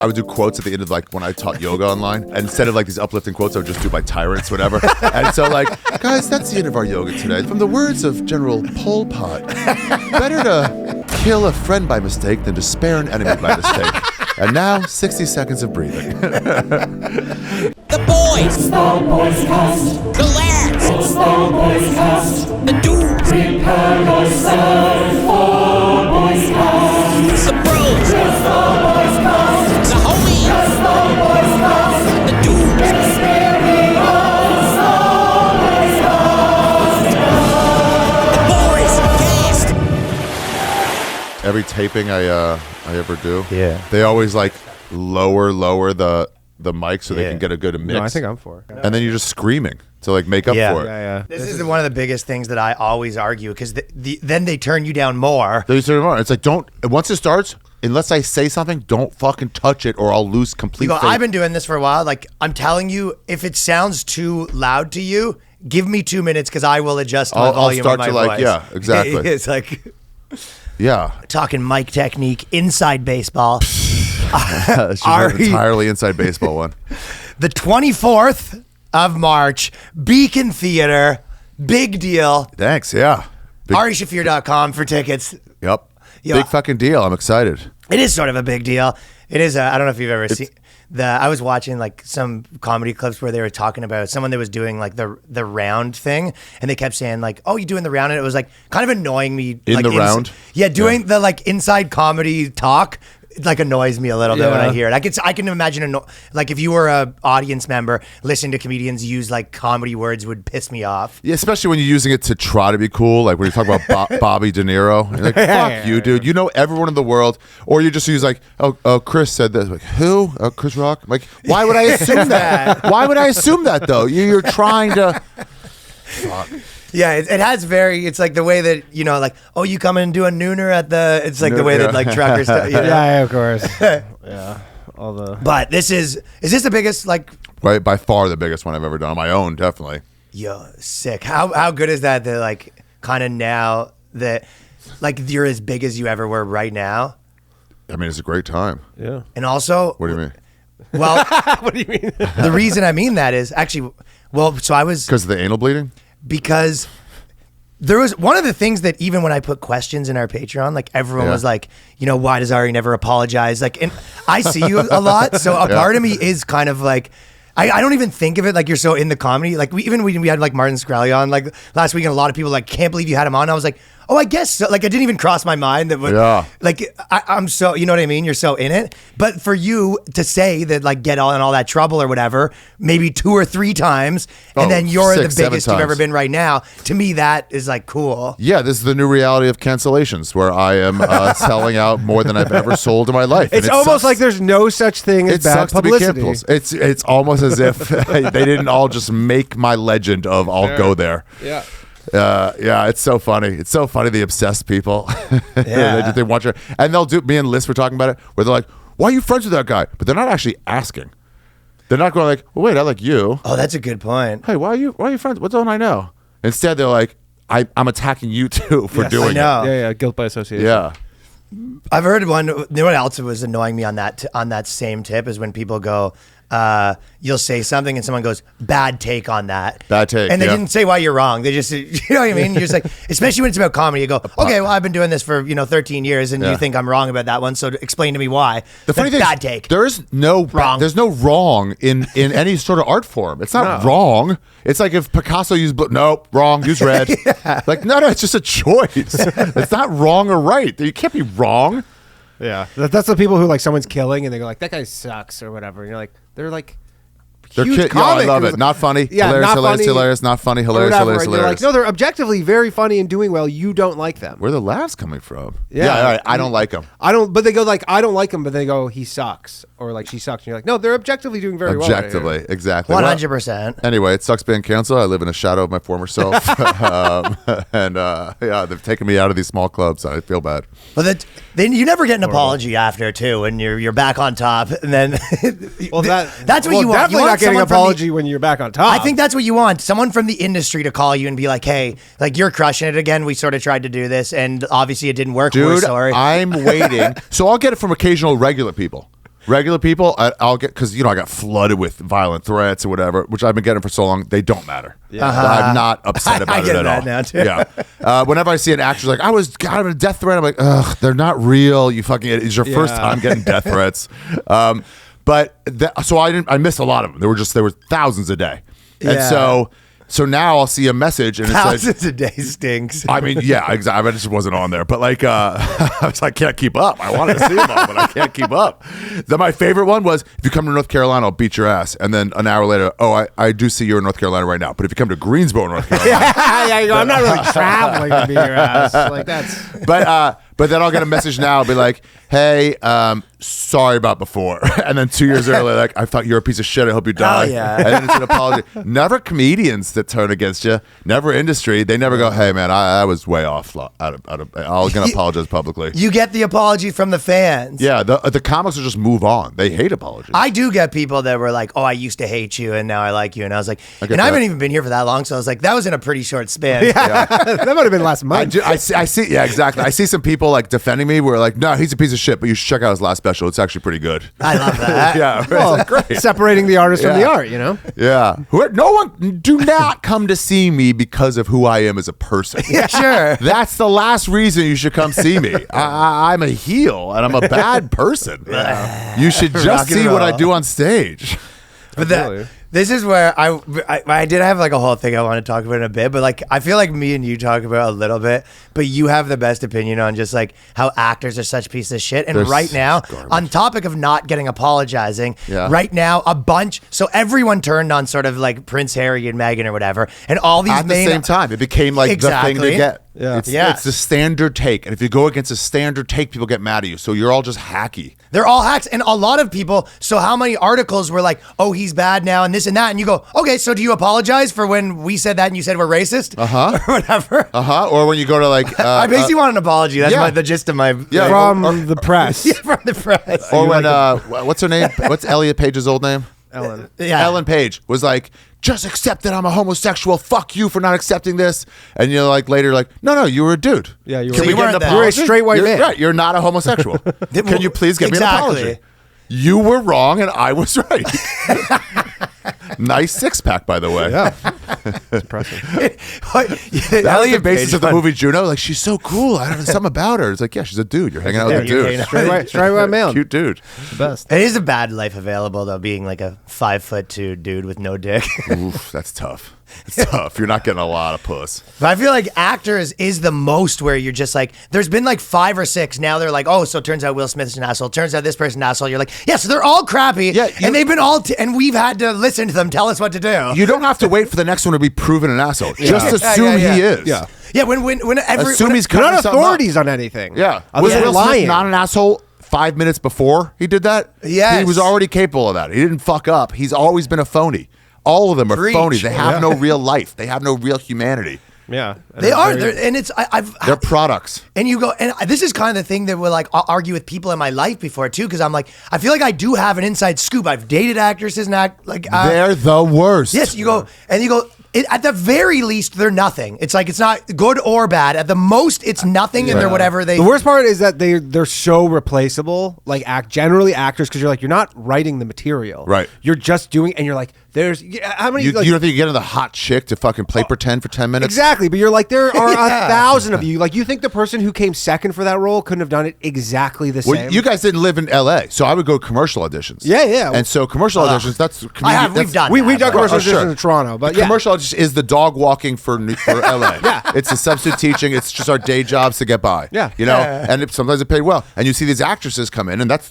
I would do quotes at the end of like when I taught yoga online. And instead of like these uplifting quotes, I would just do by tyrants, whatever. And so like, guys, that's the end of our yoga today. From the words of General Pol Pot, better to kill a friend by mistake than to spare an enemy by mistake. And now, 60 seconds of breathing. The boys. It's the BOYSCAST. The lads. It's the BOYSCAST. The dudes. Prepare yourself for BOYSCAST. The bros. It's the BOYSCAST. The homies. It's the BOYSCAST. The dudes. Experience The BOYSCAST. Every taping I ever do, Yeah. they always like lower the mic so they can get a good mix. No, I think I'm for it. And then you're just screaming to like make up Yeah. for it. Yeah. This is one of the biggest things that I always argue because then they turn you down more. It's like once it starts, unless I say something, don't fucking touch it or I'll lose complete You go, faith. I've been doing this for a while. Like, I'm telling you, if it sounds too loud to you, give me 2 minutes because I will adjust my I'll volume start of my to like, voice. yeah, exactly. It's like Yeah. talking mic technique inside baseball. It's just an Ari- entirely inside baseball one. The 24th of March, Beacon Theater, big deal. Thanks, yeah. Big, AriShaffir.com for tickets. yep. Yeah. Big fucking deal. I'm excited. It is sort of a big deal. It is. I don't know if you've ever seen I was watching like some comedy clips where they were talking about someone that was doing like the round thing, and they kept saying like, "Oh, you doing the round?" And it was like kind of annoying me. In like, the round? Yeah, doing the like inside comedy talk. It like annoys me a little bit when I hear it. I can imagine like if you were a audience member listening to comedians use like comedy words would piss me off. Yeah, especially when you're using it to try to be cool, like when you talk about Bobby De Niro. You're like, fuck you, dude. You know everyone in the world. Or you just use like, oh, Chris said this. Like, who? Chris Rock? I'm like, why would I assume that? Why would I assume that, though? You're trying to... Fuck. Yeah, it has it's like the way that, you know, like, oh, you come and do a nooner at the, it's like the way that like truckers, you know? Yeah, of course. Yeah. All the. But is this the biggest, like, Right, by far the biggest one I've ever done on my own, definitely. yo, sick. How good is that like, kind of now that, like, you're as big as you ever were right now? I mean, it's a great time. Yeah. And also, What do you mean? well, What do you mean? the reason I mean that is actually, well, so I was, Because of the anal bleeding? because there was one of the things that even when I put questions in our Patreon, like everyone Yeah. was like, you know, why does Ari never apologize? Like, and I see you a lot. So a part of me is kind of like, I don't even think of it like you're so in the comedy. Like we had like Martin Shkreli on like last week, and a lot of people like can't believe you had him on. I was like, oh, I guess so. Like it didn't even cross my mind that would, like I'm so, you know what I mean? You're so in it. But for you to say that like get all in all that trouble or whatever, maybe 2 or 3 times, and then you're 6, the biggest 7 you've ever times. been right now. To me, that is like cool. Yeah, this is the new reality of cancellations, where I am selling out more than I've ever sold in my life. It's And it almost sucks. like there's no such thing as It bad sucks publicity. to be canceled. It's almost as if they didn't all just make my legend of I'll go there. Yeah. Yeah, it's so funny. It's so funny, the obsessed people. Yeah. they watch it. And they'll do, me and Liz were talking about it, where they're like, why are you friends with that guy? But they're not actually asking. They're not going like, well, wait, I like you. Oh, that's a good point. Hey, why are you friends? What don't I know? Instead, they're like, I'm attacking you too for Yes, doing I know. Yeah. Guilt by association. it. Yeah. I've heard one. You know what else was annoying me on that same tip is when people go, you'll say something and someone goes, bad take on that. Bad take, And they yeah. didn't say why you're wrong. They just, you know what I mean? You're just like, especially when it's about comedy, you go, okay, well, I've been doing this for, 13 years and Yeah. you think I'm wrong about that one. So explain to me why. The funny thing bad is, take. there is no Wrong. There's no wrong in any sort of art form. It's not wrong. It's like if Picasso used blue, nope, wrong. Use red. Like no, it's just a choice. It's not wrong or right. You can't be wrong. Yeah. That's the people who like someone's killing and they go like that guy sucks or whatever. And you're like they're like. They're huge I comic love who's- it. Not funny. Yeah, hilarious, not hilarious, funny. hilarious. Not funny. or Hilarious, whatever, hilarious, and you're hilarious. like, no, they're objectively very funny and doing well. You don't like them. Where are the laughs coming from? Yeah. all right. I don't like them. I don't. But they go like, I don't like him. But they go, he sucks, or like she sucks. And you're like, no, they're objectively doing very well. Objectively, exactly. 100%. Anyway, it sucks being canceled. I live in a shadow of my former self, and yeah, they've taken me out of these small clubs. I feel bad. But then you never get an apology after too, when you're back on top, and then Well, that's what you want. Definitely You want not getting an someone from the- apology when you're back on top. I think that's what you want. Someone from the industry to call you and be like, hey, like you're crushing it again. We sort of tried to do this and obviously it didn't work. We're Dude, sorry. I'm waiting. So I'll get it from occasional regular people. Regular people, I'll get, because I got flooded with violent threats or whatever, which I've been getting for so long. They don't matter. I'm not upset about I it get at that all. now, too. Yeah. Whenever I see an actor's like, I was got a death threat, I'm like, ugh, they're not real. You fucking idiot. It's your first time getting death threats. So I missed a lot of them. There were thousands a day, and so now I'll see a message and it says Thousands a day stinks. I mean, yeah, exactly. I just wasn't on there, but like, I can't keep up. I wanted to see them all, but I can't keep up. Then my favorite one was, if you come to North Carolina, I'll beat your ass. And then an hour later, I do see you're in North Carolina right now. But if you come to Greensboro, North Carolina, yeah, you go, I'm not really traveling to beat your ass. Like that's. But then I'll get a message now. I'll be like, hey, sorry about before. And then 2 years earlier, like, I thought you're a piece of shit. I hope you die. Oh, yeah. And then it's an apology. Never comedians that turn against you. Never industry. They never go, hey, man, I was way off. I'm going to apologize publicly. You get the apology from the fans. Yeah, the comics will just move on. They hate apologies. I do get people that were like, oh, I used to hate you and now I like you. And I was like, I haven't even been here for that long. So I was like, that was in a pretty short span. That might have been last month. I see, yeah, exactly. I see some people like defending me where like, no, he's a piece of shit, but you should check out his last special. It's actually pretty good. I love that. Yeah, Well, it's like, great. separating the artist from the art, Yeah. No one, do not come to see me because of who I am as a person. Yeah, sure. That's the last reason you should come see me. I'm a heel and I'm a bad person. You should Rock just and see what I roll. do on stage. But this is where I did have like a whole thing I want to talk about in a bit, but like I feel like me and you talk about a little bit, but you have the best opinion on just like how actors are such pieces of shit. And They're right now, garbage. on topic of not getting apologizing, Yeah. right now so everyone turned on sort of like Prince Harry and Meghan or whatever, and all these At the main same time, it became like the thing Exactly. to get. Yeah. It's the standard take. And if you go against a standard take, people get mad at you. So you're all just hacky. They're all hacks. And a lot of people, so how many articles were like, oh, he's bad now and this and that. And you go, okay, so do you apologize for when we said that and you said we're racist? Or whatever. Or when you go to like... I basically want an apology. That's yeah. the gist of my... Yeah. From the press. from the press. Or when, what's her name? What's Elliot Page's old name? Ellen. Yeah. Ellen Page was like, just accept that I'm a homosexual. Fuck you for not accepting this. And you're like, later, like, no, you were a dude. Yeah, you Can were. we You get an weren't that. apology? You're a straight white You're, man. Right, you're not a homosexual. Can you please give me an Exactly. apology? You were wrong and I was right. Nice six pack, by the way. Yeah. It's impressive. That was the basis of the movie Juno. Like, she's so cool. I don't know, something about her. It's like, yeah, she's a dude. You're hanging out with a you're dude. hanging out. Straight white male. Cute dude. The best. It is a bad life available, though, being like a 5'2" dude with no dick. Oof, that's tough. It's tough. You're not getting a lot of puss. But I feel like actors is the most where you're just like, there's been like 5 or 6. Now they're like, oh, so it turns out Will Smith is an asshole. Turns out this person's an asshole. You're like, yeah, so they're all crappy. Yeah, and they've been and we've had to listen to them tell us what to do. You don't have to wait for the next one to be proven an asshole. Just assume Yeah. he is. Yeah. Yeah, when Assume he's They're covering not something up. authorities on anything. Yeah. Other Was than Will lying. Smith not an asshole 5 minutes before he did that? Yes. He was already capable of that. He didn't fuck up. He's always been a phony. All of them are Preach. phonies. They have no real life. They have no real humanity. Yeah. They are. And it's, I've, They're products. and you go, and this is kind of the thing that will like argue with people in my life before too, because I'm like, I feel like I do have an inside scoop. I've dated actresses and They're the worst. yes, you go, at the very least, they're nothing. It's like, it's not good or bad. At the most, it's nothing, and they're whatever they. The worst part is that they're so replaceable, like generally actors, because you're like, you're not writing the material. Right. You're just doing, and you're like, there's how many You, like, you don't think you're getting the hot chick to fucking play pretend for 10 minutes? exactly, but you're like, there are Yeah. 1,000 of you. Like, you think the person who came second for that role couldn't have done it exactly the Well, same? you guys didn't live in LA, so I would go commercial auditions. Yeah. And so commercial auditions, that's We've done. We've done commercial Oh, auditions sure. in Toronto, but The yeah. commercial audition is the dog walking for LA. Yeah. It's a substitute teaching. It's just our day jobs to get by. Yeah. You know, and sometimes it paid well. And you see these actresses come in, and that's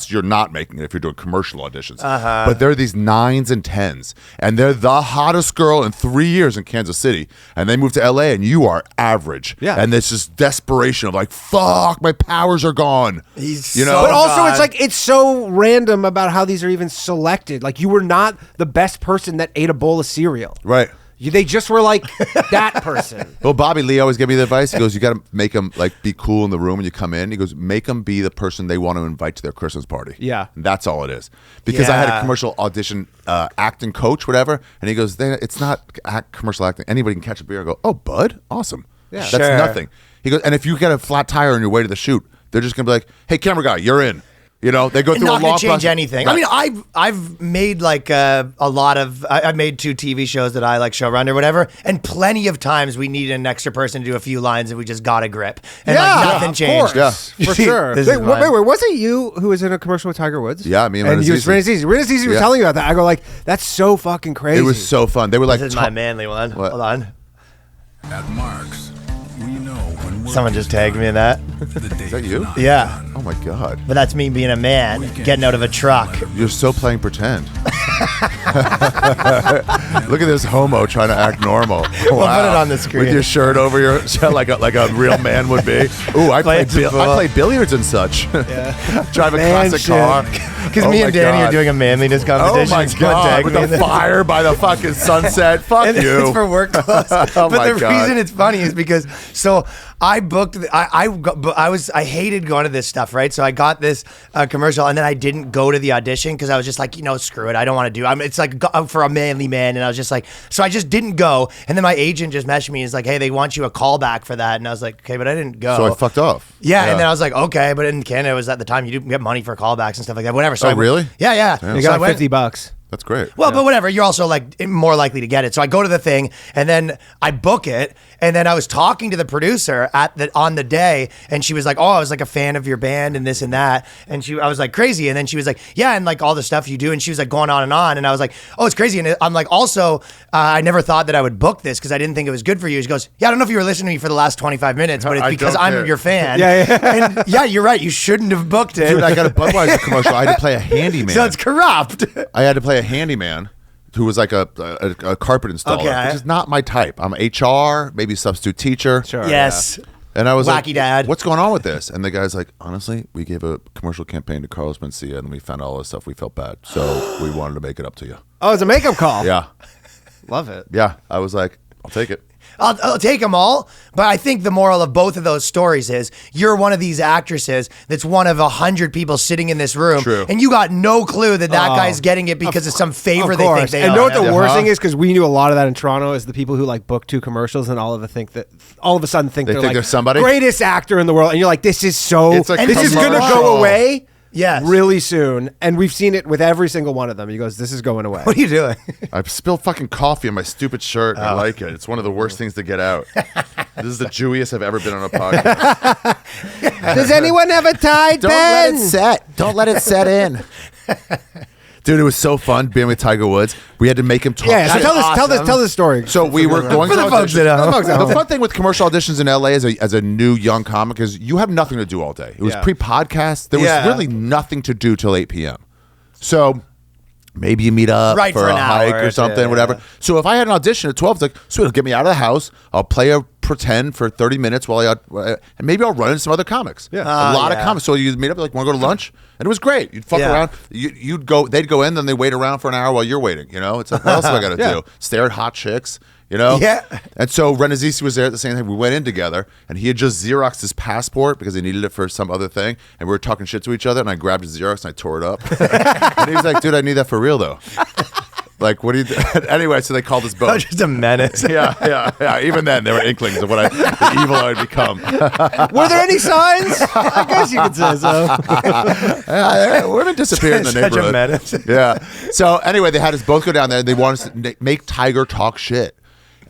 you're not making it if you're doing commercial auditions. But they're these 9s and 10s, and they're the hottest girl in 3 years in Kansas City, and they move to LA, and you are average. Yeah. And there's this desperation of like, fuck, my powers are gone. He's you know, so But also, God. it's like, it's so random about how these are even selected. Like, you were not the best person that ate a bowl of cereal. right. They just were like that person. Well, Bobby Lee always gave me the advice. He goes, you got to make them like be cool in the room when you come in. He goes, make them be the person they want to invite to their Christmas party. Yeah. And that's all it is. Because I had a Yeah. commercial audition, acting coach, whatever. And he goes, it's not commercial acting. Anybody can catch a beer and go, oh, bud, awesome. Yeah. That's Sure. nothing. He goes, and if you get a flat tire on your way to the shoot, they're just going to be like, hey, camera guy, you're in. You know, they go And through not a long gonna change process. anything. Right. I mean, I've made like a lot of. I've made 2 TV shows that I like showrun or whatever, and plenty of times we needed an extra person to do a few lines, and we just got a grip, and like nothing of changed. course. Yeah. For sure. This Wait, is mine. wait, wasn't you who was in a commercial with Tiger Woods? Yeah, me and he was Renazizi. Renazizi was Yeah. telling you about that. I go like, that's so fucking crazy. It was so fun. They were like, This is my manly one. What? Hold on. At Mark's, we know when we're Someone just tagged me in that. Is that you? Yeah, Oh my God. but that's me being a man getting out of a truck. You're so playing pretend. Look at this homo trying to act normal. Wow. We'll put it on the screen. With your shirt over your like a real man would be. Ooh, I play billiards and such. Drive a Man classic shit. car. Because Oh me my and Danny God. are doing a manliness Oh competition. my Someone God! tagged With me in the that. fire by the fucking sunset. Fuck And you. it's for work clothes. Oh But my the God. reason it's funny is because I booked. I hated going to this stuff, right? So I got this commercial, and then I didn't go to the audition because I was just like, screw it, I don't want to do. It's like for a manly man, and I was just like, so I just didn't go. And then my agent just messaged me and is like, hey, they want you a callback for that, and I was like, okay, but I didn't go. So I fucked off. Yeah, and then I was like, okay, but in Canada, it was at the time you didn't get money for callbacks and stuff like that. Whatever. So Oh, I went- really? Yeah, yeah. You So I got went- $50. That's great. well, but whatever. You're also like more likely to get it. So I go to the thing, and then I book it, and then I was talking to the producer on the day, and she was like, "Oh, I was like a fan of your band and this and that," and I was like crazy, and then she was like, "Yeah," and like all the stuff you do, and she was like going on, and I was like, "Oh, it's crazy," and I'm like, also, I never thought that I would book this because I didn't think it was good for you. She goes, "Yeah, I don't know if you were listening to me for the last 25 minutes, but it's I because don't I'm care. your fan." Yeah. And yeah, you're right. You shouldn't have booked it. Dude, I got a Budweiser commercial. I had to play a handyman. So it's corrupt. I had to play a handyman who was like a carpet installer, Okay. which is not my type. I'm HR, maybe substitute teacher. Sure. Yes. And I was like, Wacky dad. what's going on with this? And the guy's like, honestly, we gave a commercial campaign to Carlos Mencia, and we found out all this stuff. We felt bad. So we wanted to make it up to you. Oh, it's a makeup call. Yeah. Love it. Yeah. I was like, I'll take it. I'll take them all, but I think the moral of both of those stories is you're one of these actresses that's one of 100 people sitting in this room, True. and you got no clue that guy's getting it because of some favor Of they think course. they and owe. know what the Yeah. worst Uh-huh. thing is? Because we knew a lot of that in Toronto is the people who like book 2 commercials and all of a sudden think They they're think like they're somebody? greatest actor in the world, and you're like, this is so, It's like this is gonna commercial. go away. Yes. Really soon, and we've seen it with every single one of them. He goes, "This is going away." What are you doing? I've spilled fucking coffee on my stupid shirt. And I Oh. like it. It's one of the worst things to get out. This is the Jewiest I've ever been on a podcast. Does anyone have a Tide pen? set. Don't let it set in. Dude, it was so fun being with Tiger Woods. We had to make him talk. Yeah, so shit. tell this story. So we were going For to the folks auditions. at home. The fun thing with commercial auditions in LA as a new young comic is you have nothing to do all day. It was Yeah. pre-podcast. There was Yeah. really nothing to do till 8 p.m. So maybe you meet up Right, for for a an hike hour, or something, yeah, whatever. yeah. So if I had an audition at 12, it's like, sweet, it'll get me out of the house. I'll play a pretend for 30 minutes while and maybe I'll run into some other comics. Yeah. A lot of yeah. comics. So you'd meet up, like, want to go to lunch? And it was great. You'd fuck Yeah. around. You'd go, they'd go in, then they wait around for an hour while you're waiting. You know, it's like, what else have I got to Yeah. do? Stare at hot chicks. You know? Yeah. And so Renazizi was there at the same time. We went in together, and he had just Xeroxed his passport because he needed it for some other thing. And we were talking shit to each other, and I grabbed his Xerox and I tore it up. And he was like, dude, I need that for real, though. Like, what do you Anyway, so they called us both. Just a menace. Yeah. Even then, there were inklings of the evil I would become. Were there any signs? I guess you could say so. Women disappeared in the Such a neighborhood. menace. Yeah. So anyway, they had us both go down there. They wanted us to make Tiger talk shit,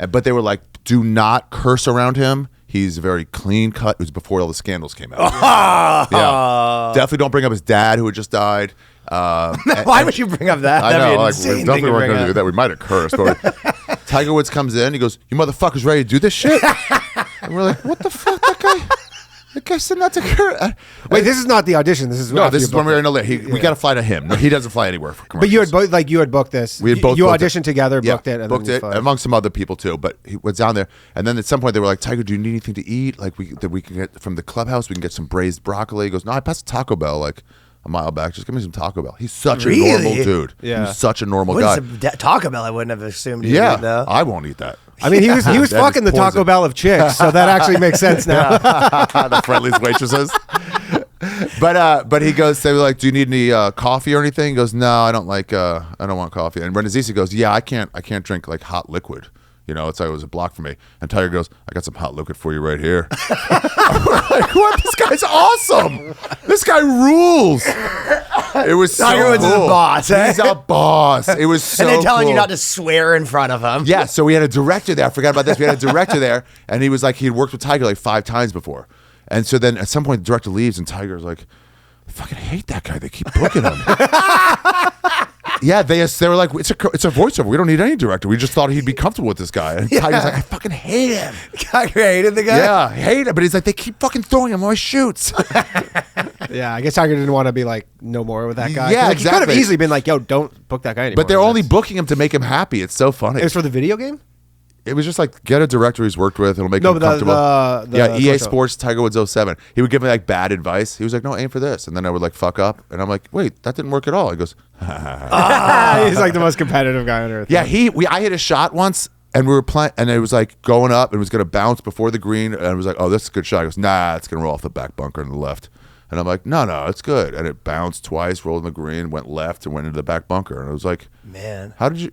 but they were like, "Do not curse around him. He's very clean cut." It was before all the scandals came out. Yeah. Definitely don't bring up his dad who had just died. Why would you bring up that? I That'd know, be an like, insane we thing definitely to weren't bring going to up. do that. We might have cursed, but Tiger Woods comes in. He goes, "You motherfuckers ready to do this shit?" And we're like, "What the fuck, that guy said not to curse." Wait, this is not the audition. This is No, after this you is when booked we were it. in LA. We got to fly to him. No, he doesn't fly anywhere for commercials. But you had booked this. We had both You booked auditioned it. together, Yeah, booked it, and booked then you it flew. among some other people too. But he was down there, and then at some point they were like, "Tiger, do you need anything to eat? Like that we can get from the clubhouse? We can get some braised broccoli." He goes, "No, I passed Taco Bell like a mile back. Just give me some Taco Bell." He's such a Really? normal dude. Yeah. He's such a normal What guy. is a Taco Bell? I wouldn't have assumed. You Yeah, would, though. I won't eat that. I mean, he was That is fucking the Taco poison. Bell of chicks, so that actually makes sense now. The friendliest waitresses. But he goes, they were like, "Do you need any coffee or anything?" He goes, "No, I don't want coffee." And Renazizi goes, "Yeah, I can't drink like hot liquid. You know, it's like it was a block for me. And Tiger goes, I got some hot liquid for you right here. We're like, what? This guy's awesome. This guy rules. It was so Tiger Woods cool. is a boss, eh? He's a boss. It was so and they're telling you cool. not to swear in front of him. Yeah, so we had a director there. I forgot about this. We had a director there, and he was like, he had worked with Tiger like 5 times before. And so then at some point, the director leaves, and Tiger's like, I fucking hate that guy. They keep booking him. Yeah, they were like, it's a voiceover. We don't need any director. We just thought he'd be comfortable with this guy. And Tiger's like, I fucking hate him. Tiger hated the guy. Yeah, I hate him. But he's like, they keep fucking throwing him on my shoots. Yeah, I guess Tiger didn't want to be like no more with that guy. Yeah, Like, he could have exactly. easily been like, yo, don't book that guy anymore. But they're only That's- booking him to make him happy. It's so funny. It was for the video game? It was just like, get a director he's worked with. It'll make No, him but comfortable. the EA toy show. Sports, Tiger Woods 07. He would give me like bad advice. He was like, no, aim for this. And then I would like fuck up. And I'm like, wait, that didn't work at all. He goes, He's like the most competitive guy on earth. yeah, I hit a shot once and we were playing and it was like going up and it was going to bounce before the green. And I was like, oh, this is a good shot. He goes, nah, it's going to roll off the back bunker on the left. And I'm like, no, it's good. And it bounced twice, rolled in the green, went left and went into the back bunker. And I was like, Man. how did you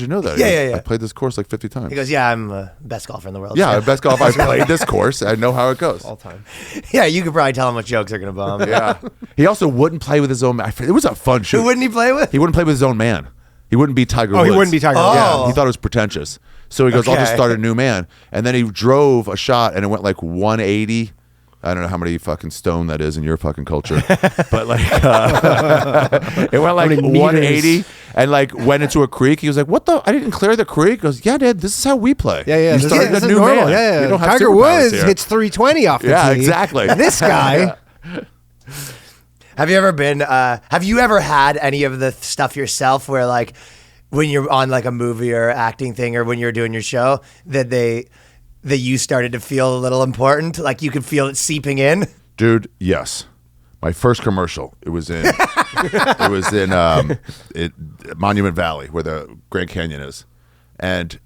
know that? Yeah, He goes, yeah, yeah. I played this course like 50 times. He goes, yeah, I'm the best golfer in the world. Yeah, best golf. I played this course. I know how it goes. All time. Yeah, you could probably tell him what jokes are going to bomb. Yeah. He also wouldn't play with his own man. It was a fun shoot. Who wouldn't he play with? He wouldn't play with his own man. He wouldn't be Tiger Oh, Woods. he wouldn't be Tiger Oh. Woods. Yeah, he thought it was pretentious. So he goes, I'll just Okay. start a new man. And then he drove a shot and it went like 180. I don't know how many fucking stone that is in your fucking culture. But like, it went like many meters? 180 and like went into a creek. He was like, what the? I didn't clear the creek. He goes, yeah, Dad, this is how we play. Yeah, You this started is a new normal. man. Yeah, You don't have Tiger superpowers Woods here. hits 320 off the Yeah, tee. exactly. This guy. Have you ever had any of the stuff yourself where like when you're on like a movie or acting thing or when you're doing your show that you started to feel a little important? Like you could feel it seeping in? Dude, yes. My first commercial. It was in Monument Valley, where the Grand Canyon is, and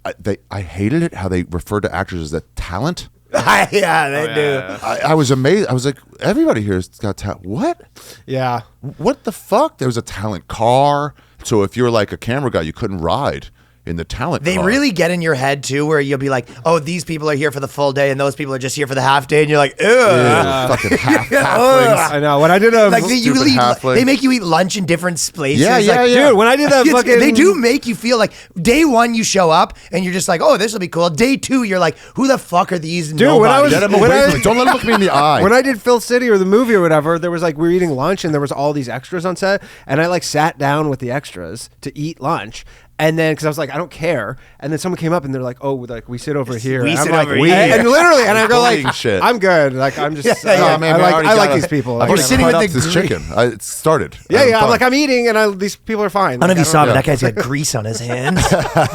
I hated it how they referred to actors as a talent. Yeah, they do. I was amazed. I was like, everybody here has got talent. What? Yeah. What the fuck? There was a talent car. So if you're like a camera guy, you couldn't ride in the talent They car. really get in your head too, where you'll be like, "Oh, these people are here for the full day, and those people are just here for the half day," and you're like, Ew, "Ugh." fucking halflings. I know. When I did a Like Stupid halfling. they make you eat lunch in different places. Yeah, yeah, like, yeah. Dude, when I did that It's- fucking they do make you feel like day one you show up and you're just like, oh, this will be cool. Day two, you're like, who the fuck are these? Dude, when I was- Get him When away I- from me. Don't let him look me in the eye. When I did Phil City or the movie or whatever, there was like we were eating lunch and there was all these extras on set, and I like sat down with the extras to eat lunch. And then, because I was like, I don't care. And then someone came up and they're like, oh, like we sit over here. We And I'm sit like, over we, here. and literally, and I go like, Bullying shit. I'm good. Like I'm just, Yeah, man, I already like got these people. I've Like, You're already sitting cut with up the this gre- chicken. It started. yeah, Having I'm fun. like, I'm eating, and these people are fine. I don't know if you saw, but Yeah. that guy's got grease on his hands.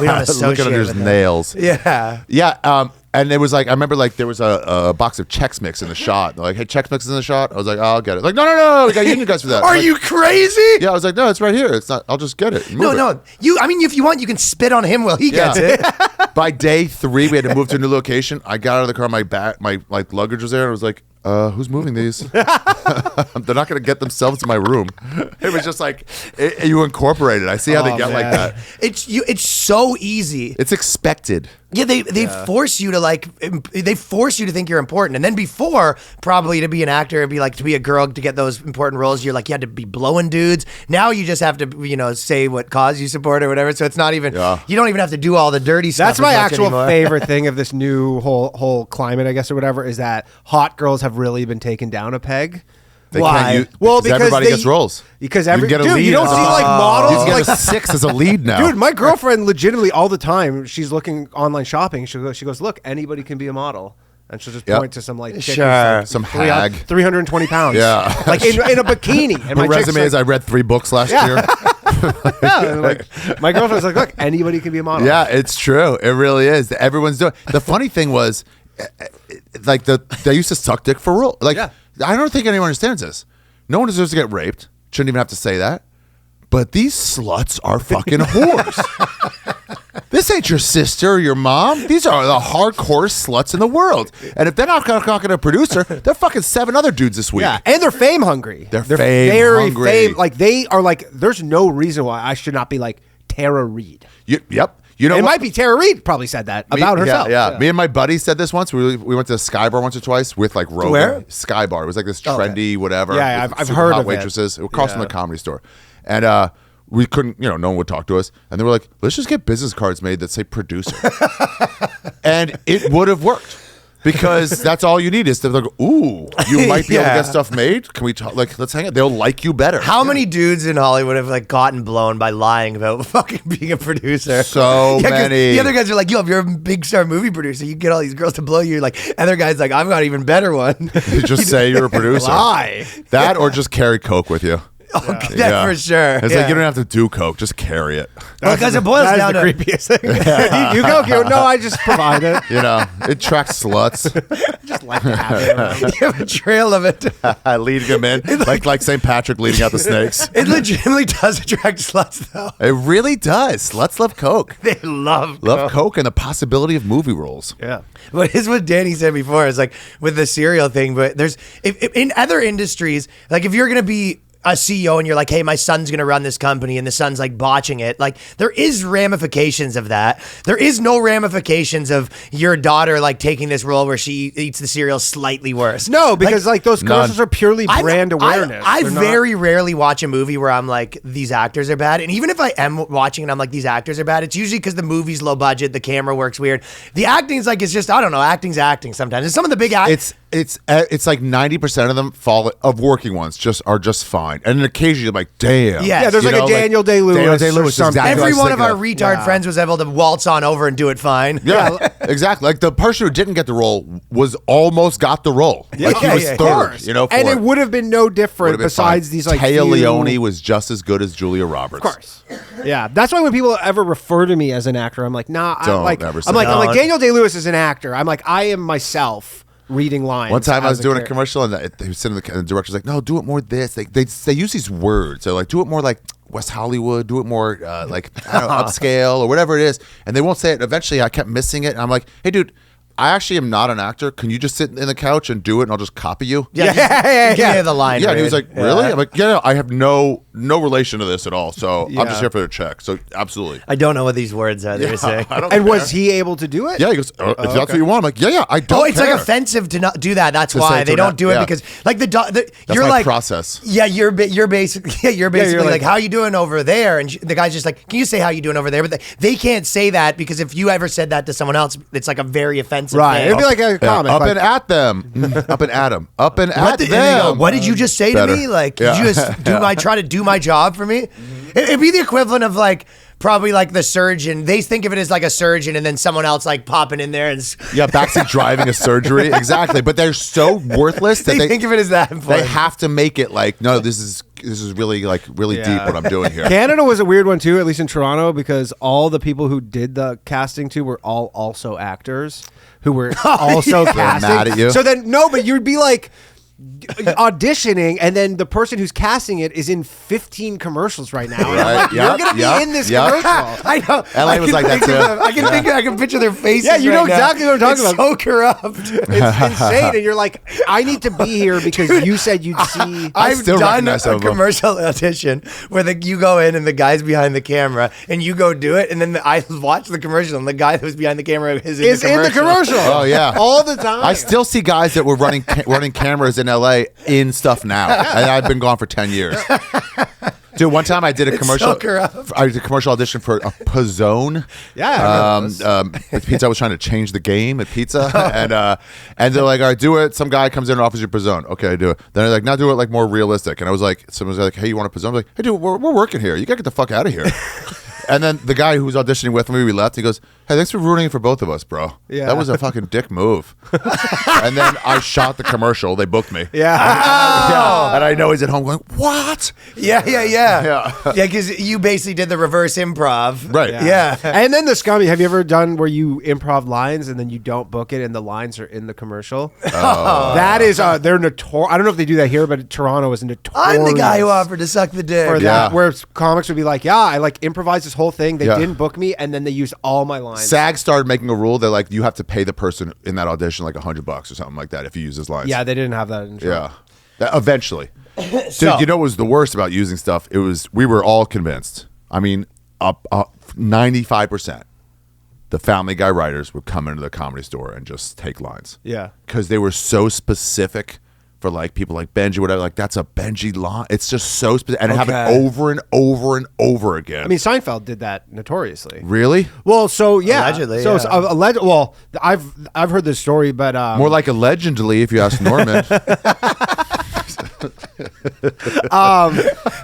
We don't associate Looking under his with him. nails. Yeah. Yeah, and it was like I remember like there was a box of Chex Mix in the shot. They're like, hey, Chex Mix is in the shot. I was like, oh, I'll get it. Like, no, we got union guys for that. Are Like, you crazy? Yeah, I was like, no, it's right here. It's not. I'll just get it. and move No, it. no. I mean, if you want, you can spit on him while he Yeah. gets it. By day 3, we had to move to a new location. I got out of the car. My like luggage was there, and I was like, who's moving these? They're not going to get themselves to my room. It was just like you incorporate it. I see how they get like man. that. It's so easy. It's expected. Yeah, they force you to they force you to think you're important, and then before probably to be an actor, it'd be like to be a girl to get those important roles. You're like you had to be blowing dudes. Now you just have to say what cause you support or whatever. So it's not even you don't even have to do all the dirty stuff. That's my as much actual anymore. favorite thing of this new whole climate, I guess, or whatever, is that hot girls have really been taken down a peg. They Why? can't. Well, because because everybody they- gets roles. Because You every can get a dude, lead you don't as see a- like You models can get like a 6 as a lead now. Dude, my girlfriend legitimately all the time, she's looking online shopping. She goes, look, anybody can be a model. And she'll just Yep. point to some like chick who's, Sure. like, Some hag. 320 pounds. Yeah. Like in a bikini. And Her my chick's resume is I read 3 books last year. yeah, and like my girlfriend's like, look, anybody can be a model. Yeah, it's true. It really is. Everyone's doing. The funny thing was, like they used to suck dick for role. Like Yeah. I don't think anyone understands this. No one deserves to get raped. Shouldn't even have to say that. But these sluts are fucking whores. This ain't your sister or your mom. These are the hardcore sluts in the world. And if they're not talking to a producer, they're fucking 7 other dudes this week. Yeah, and they're fame hungry. They're fame very hungry. fame. Like they are like. There's no reason why I should not be like Tara Reid. Yep. You know it what? might be Tara Reid probably said that about herself. Yeah. Me and my buddy said this once. We went to Sky Bar once or twice with like Rogan. Where? Sky Bar. It was like this trendy whatever. Yeah, with I've super heard hot of it. waitresses. It was across from the Comedy Store, and we couldn't. No one would talk to us, and they were like, "Let's just get business cards made that say producer," and it would have worked. Because that's all you need is to like, ooh, you might be able to get stuff made. Can we talk? Like, let's hang out. They'll like you better. How many dudes in Hollywood have like gotten blown by lying about fucking being a producer? So 'cause many. The other guys are like, yo, if you're a big star movie producer, you get all these girls to blow you. Like, other guys like, I've got an even better one. You just say you're a producer. Lie. That or just carry coke with you. That for sure. It's like you don't have to do coke, just carry it. Well, because it boils That down is to the creepiest thing. You go, no, I just provide it. It tracks sluts. Just like to have it around. you have a trail of it. Leading them in, like St. Patrick leading out the snakes. It legitimately does attract sluts, though. It really does. Sluts love coke. They love Coke and the possibility of movie roles. Yeah. But it's what Danny said before. It's like with the cereal thing. But there's if in other industries, like if you're gonna be a CEO and you're like, hey, my son's going to run this company and the son's like botching it. Like there is ramifications of that. There is no ramifications of your daughter like taking this role where she eats the cereal slightly worse. No, because like those commercials None. are purely brand awareness. I They're not- very rarely watch a movie where I'm like, these actors are bad. And even if I am watching and I'm like, these actors are bad, it's usually because the movie's low budget, the camera works weird. The acting's like, it's just, I don't know, acting's acting sometimes. And some of the big actors. It's like 90% of them of working ones are just fine, and then occasionally I'm like, damn. Yeah, there's like a Daniel Day-Lewis. Daniel Day-Lewis, or something. exactly. Every I was one of our thinking retard friends was able to waltz on over and do it fine. Yeah, exactly. Like the person who didn't get the role was almost got the role. Like he was yeah, third, for And it would have been no different Would've been besides fine. these like Taya few- Leone was just as good as Julia Roberts. Of course. Yeah, that's why when people ever refer to me as an actor, I'm like, nah. Don't ever say I'm like that. Daniel Day-Lewis is an actor. I'm like, I am myself reading lines. One time I as was doing a character. commercial and they were sitting and the director's like, no, do it more this. They use these words. They're like, do it more like West Hollywood, do it more like I don't know, upscale or whatever it is. And they won't say it. Eventually I kept missing it. And I'm like, hey, dude, I actually am not an actor. Can you just sit in the couch and do it and I'll just copy you? Give me the line. Yeah, and he was read. like, "Really?" I'm like, "Yeah, I have no relation to this at all. So I'm just here for the check." So absolutely. I don't know what these words are they were saying. I don't And care. was he able to do it? Yeah, he goes, "If that's what you want." I'm like, "Yeah, I don't." Oh, it's care. like offensive to not do that. That's To why say they to don't not- do it yeah. because like That's you're my like process. Yeah, you're basically like- like, how you doing over there? And the guy's just like, can you say how you doing over there? But they can't say that because if you ever said that to someone else, it's like a very offensive Right. thing. It'd be like a Yeah, comic. up like, and at them, up and at them, up and What at did, and they go, them. what did you just say Better. to me? Like, Yeah. did you just try to do my job for me? It'd be the equivalent of like probably like the surgeon. They think of it as like a surgeon, and then someone else like popping in there and Yeah, backseat driving a surgery, exactly. But they're so worthless that they think of it as that. they important. have to make it like, no, this is really like really deep what I'm doing here. Canada was a weird one too, at least in Toronto, because all the people who did the casting too were all also actors who were also casting. They're mad at you. So then but you'd be like auditioning, and then the person who's casting it is in 15 commercials right now. And I'm Right. like, you're Yep. gonna be Yep. in this Yep. commercial. I know. LA I was can like that think of too. them. I can think. I can picture their faces. Yeah, you know right now. exactly what I'm talking It's about. So corrupt. It's insane, and you're like, I need to be here because you said you'd see. I've still done recognize some a of them. commercial audition where you go in and the guy's behind the camera and you go do it, and then I watch the commercial and the guy that was behind the camera is in the commercial. Oh yeah, all the time. I still see guys that were running cameras in LA in stuff now, and I've been gone for 10 years. Dude, one time I did a commercial. so corrupt. I did a commercial audition for a Pizzone. Yeah, I remember this. With pizza, I was trying to change the game at pizza, and they're like, "All right, do it." Some guy comes in and offers you Pizzone. Okay, I do it. Then they're like, "Now do it like more realistic." And I was like, someone's like, "Hey, you want a Pizzone?" I'm like, "Hey, dude, we're working here. You gotta get the fuck out of here." And then the guy who was auditioning with me, we left. He goes, "Hey, thanks for ruining it for both of us, bro. Yeah. That was a fucking dick move." And then I shot the commercial. They booked me. Yeah. Yeah. And I know he's at home going, "What?" Yeah. Yeah. Yeah, because you basically did the reverse improv. Right. Yeah. And then the scummy. Have you ever done where you improv lines and then you don't book it and the lines are in the commercial? That is, they're notorious. I don't know if they do that here, but Toronto is notorious. I'm the guy who offered to suck the dick. for Yeah. that, where comics would be like, "Yeah, I like improvised this whole thing. They Yeah. didn't book me, and then they used all my lines." SAG started making a rule that like you have to pay the person in that audition like $100 or something like that if you use his lines. Yeah, they didn't have that in Yeah. That eventually. So- Dude, you know what was the worst about using stuff? We were all convinced. I mean, 95%. the Family Guy writers would come into the Comedy Store and just take lines. Yeah. Because they were so specific for like people like Benji, whatever. Like that's a Benji line. It's just so specific, and it happened over and over and over again. I mean, Seinfeld did that notoriously. Really? Well, so yeah, Allegedly, So yeah. well, I've heard this story, but More like allegedly, if you ask Norman.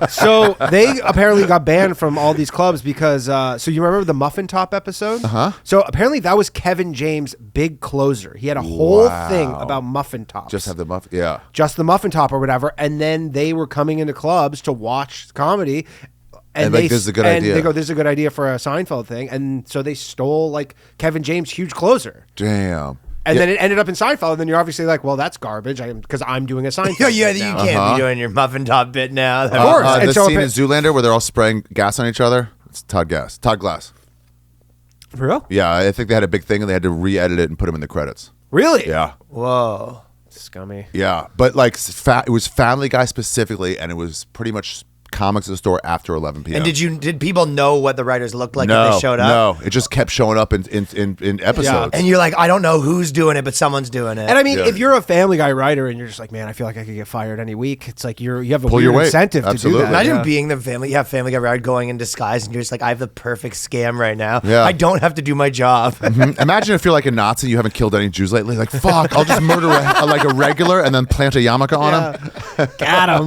so they apparently got banned from all these clubs because so you remember the Muffin Top episode? So apparently that was Kevin James' big closer. He had a whole thing about muffin tops. Just have the muffin. Yeah. Just the muffin top or whatever, and then they were coming into clubs to watch comedy. And like, this is a good idea. They go, this is a good idea for a Seinfeld thing. And so they stole like Kevin James' huge closer. Damn. And then it ended up in Seinfeld, and then you're obviously like, well, that's garbage because I'm doing a Seinfeld. Yeah, bit you now. can't be doing your muffin top bit now. Of course. And The so scene in Zoolander where they're all spraying gas on each other. It's Todd Glass. For real? Yeah, I think they had a big thing and they had to re-edit it and put him in the credits. Really? Yeah. Whoa. Scummy. Yeah, but like it was Family Guy specifically, and it was pretty much comics at the store after 11 p.m. And did people know what the writers looked like when they showed up? No, it just kept showing up in episodes. And you're like, I don't know who's doing it, but someone's doing it. And I mean, Yeah. if you're a Family Guy writer and you're just like, man, I feel like I could get fired any week. It's like you have a Pull weird your weight. incentive to do Absolutely. that. Imagine Yeah. being the Family Guy writer going in disguise, and you're just like, I have the perfect scam right now. Yeah. I don't have to do my job. Imagine if you're like a Nazi, you haven't killed any Jews lately. Like, fuck, I'll just murder like a regular and then plant a yarmulke on him. Got him.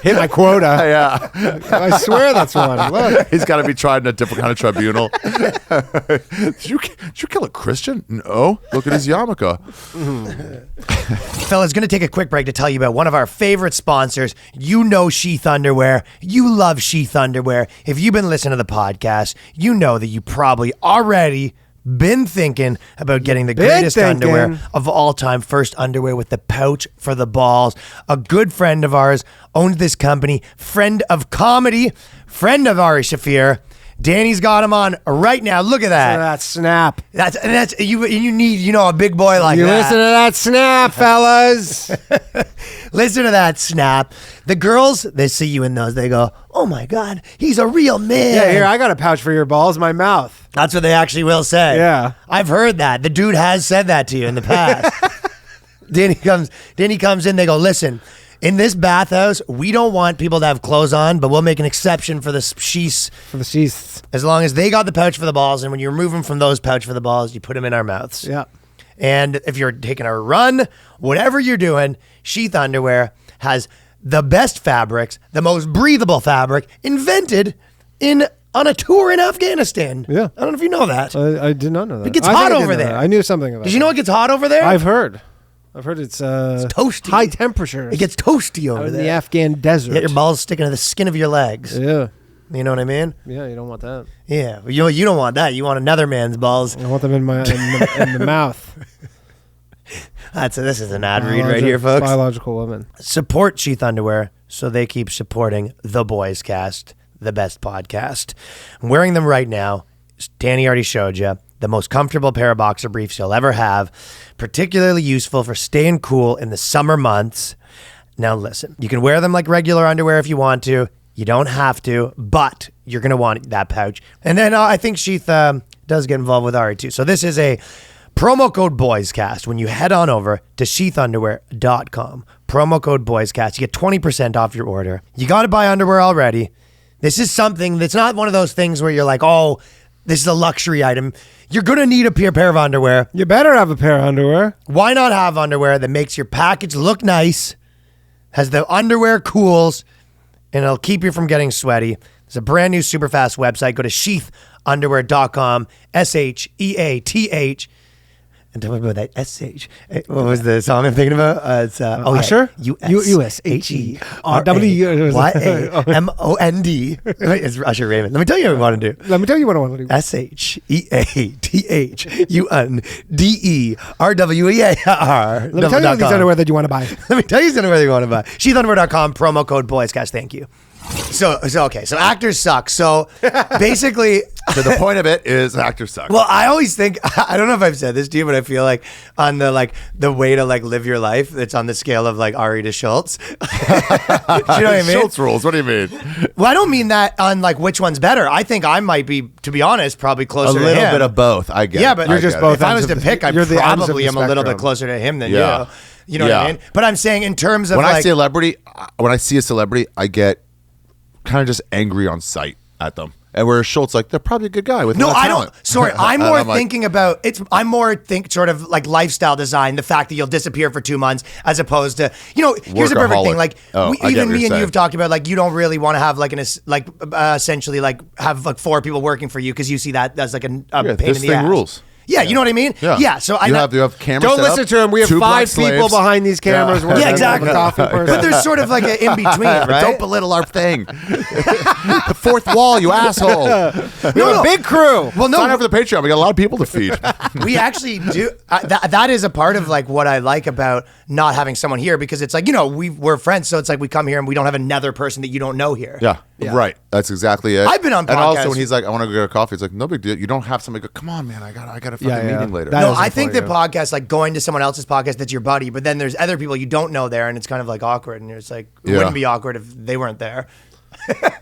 Hit my quota. Yeah. I swear that's one. Look. He's got to be tried in a different kind of tribunal. did you kill a Christian? No. Look at his yarmulke. Fellas, going to take a quick break to tell you about one of our favorite sponsors. You know Sheath Underwear. You love Sheath Underwear. If you've been listening to the podcast, you know that you probably already been thinking about getting the greatest underwear of all time. First underwear with the pouch for the balls. A good friend of ours owns this company. Friend of comedy. Friend of Ari Shaffir. Danny's got him on right now. Look at that. That snap. That's you need, a big boy like You that. listen to that snap, fellas. Listen to that snap. The girls, they see you in those. They go, oh my God, he's a real man. Yeah, here, I got a pouch for your balls, my mouth. That's what they actually will say. Yeah. I've heard that. The dude has said that to you in the past. Then he comes in, they go, listen, in this bathhouse, we don't want people to have clothes on, but we'll make an exception for the sheaths. For the sheaths. As long as they got the pouch for the balls, and when you remove them from those pouch for the balls, you put them in our mouths. Yeah. And if you're taking a run, whatever you're doing, Sheath Underwear has the best fabrics, the most breathable fabric invented on a tour in Afghanistan. Yeah. I don't know if you know that. I did not know that. It gets I hot think I did over know there. that. I knew something about Did you know it gets hot over there? I've heard it's toasty. high temperatures. It gets toasty over out in there. the Afghan desert. You get your balls sticking to the skin of your legs. Yeah. You know what I mean? Yeah, you don't want that. Yeah. Well, you don't want that. You want another man's balls. I want them in the mouth. This is an ad read right here, folks. Biological woman. Support Sheath Underwear so they keep supporting the BOYSCAST, the best podcast. I'm wearing them right now. Danny already showed you. The most comfortable pair of boxer briefs you'll ever have. Particularly useful for staying cool in the summer months. Now listen, you can wear them like regular underwear if you want to. You don't have to, but you're going to want that pouch. And then I think Sheath does get involved with Ari too. So this is a promo code BOYSCAST. When you head on over to sheathunderwear.com, promo code BOYSCAST, you get 20% off your order. You got to buy underwear already. This is something that's not one of those things where you're like, oh, this is a luxury item. You're going to need a pair of underwear. You better have a pair of underwear. Why not have underwear that makes your package look nice, has the underwear cools, and it'll keep you from getting sweaty. It's a brand new super fast website. Go to sheathunderwear.com, SHEATH. And tell me about that SH. What was the song I'm thinking about? It's Usher? USHERWYAMOND. It's Usher Raymond. Let me tell you what I want to do. Let me tell you what I want to do. SHEATHUNDERWEAR. Let me tell you these underwear that you want to buy. Let me tell you something you want to buy. Sheathunderwear.com, promo code BOYSCAST. Thank you. So actors suck. So basically, So the point of it is actors suck. Well, I always think I don't know if I've said this to you, but I feel like on the way to like live your life, it's on the scale of like Ari to Schulz. Do you know what I mean? Schulz rules. What do you mean? Well, I don't mean that on like which one's better. I think I might be, to be honest, probably A closer to little him. bit of both. I get. Yeah, it. but I you're just get it. both if I was ends to of pick, I you're the ends of probably the am a little bit spectrum. closer to him than Yeah. you. You know what I mean? But I'm saying in terms of When I like, see when I see a celebrity, I get kind of just angry on sight at them. And where Schultz, like, they're probably a good guy with a no, lot of I talent. don't. Sorry, I'm And more I'm like, thinking about it's. I'm more think sort of like lifestyle design. The fact that you'll disappear for 2 months, as opposed to here's a perfect Workaholic. thing. Like Oh, I get even what me you're and you saying. have talked about like you don't really want to have like essentially like have like 4 people working for you because you see that as like a Yeah, pain this in the thing ass. rules. Yeah, you know what I mean? Yeah. So you have cameras. Don't set listen up, to him. We have 2 black 5 people slaves. behind these cameras. Yeah. working Yeah, on exactly. the coffee person. But there's sort of like an in between, right? Don't belittle our thing. The fourth wall, you asshole. We have a big crew. Well, no, Sign up for the Patreon. We got a lot of people to feed. we actually do. That is a part of like what I like about not having someone here because it's like we're friends, so it's like we come here and we don't have another person that you don't know here. Yeah, right. That's exactly it. I've been on and also podcasts- when he's like, "I want to go get a coffee," it's like, no big deal. You don't have somebody go, "Come on, man, I got a fucking Yeah, yeah. meeting later." That No, is I think the important, podcast, like going to someone else's podcast that's your buddy, but then there's other people you don't know there, and it's kind of like awkward, and it's like it Yeah. wouldn't be awkward if they weren't there.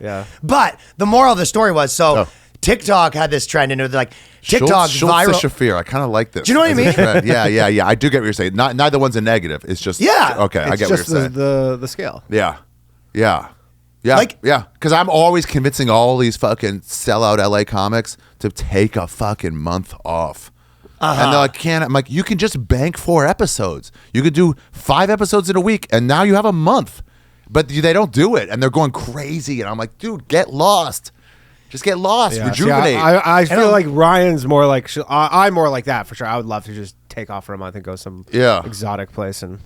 Yeah. But the moral of the story was Oh. TikTok had this trend, and it was like TikTok Schultz viral. to Shaffir. I kind of like this. Do you know what I as a mean? trend. Yeah. I do get what you're saying. Neither one's a negative. It's just Yeah. Okay, I It's get what you're just saying. the scale. Yeah. Like- Because I'm always convincing all these fucking sellout LA comics to take a fucking month off. And they're like, I'm like, you can just bank 4 episodes. You could do 5 episodes in a week, and now you have a month. But they don't do it, and they're going crazy. And I'm like, dude, get lost. Just get lost. Yeah, see, Rejuvenate. I feel like Ryan's more like I'm more like that for sure. I would love to just take off for a month and go some exotic place, and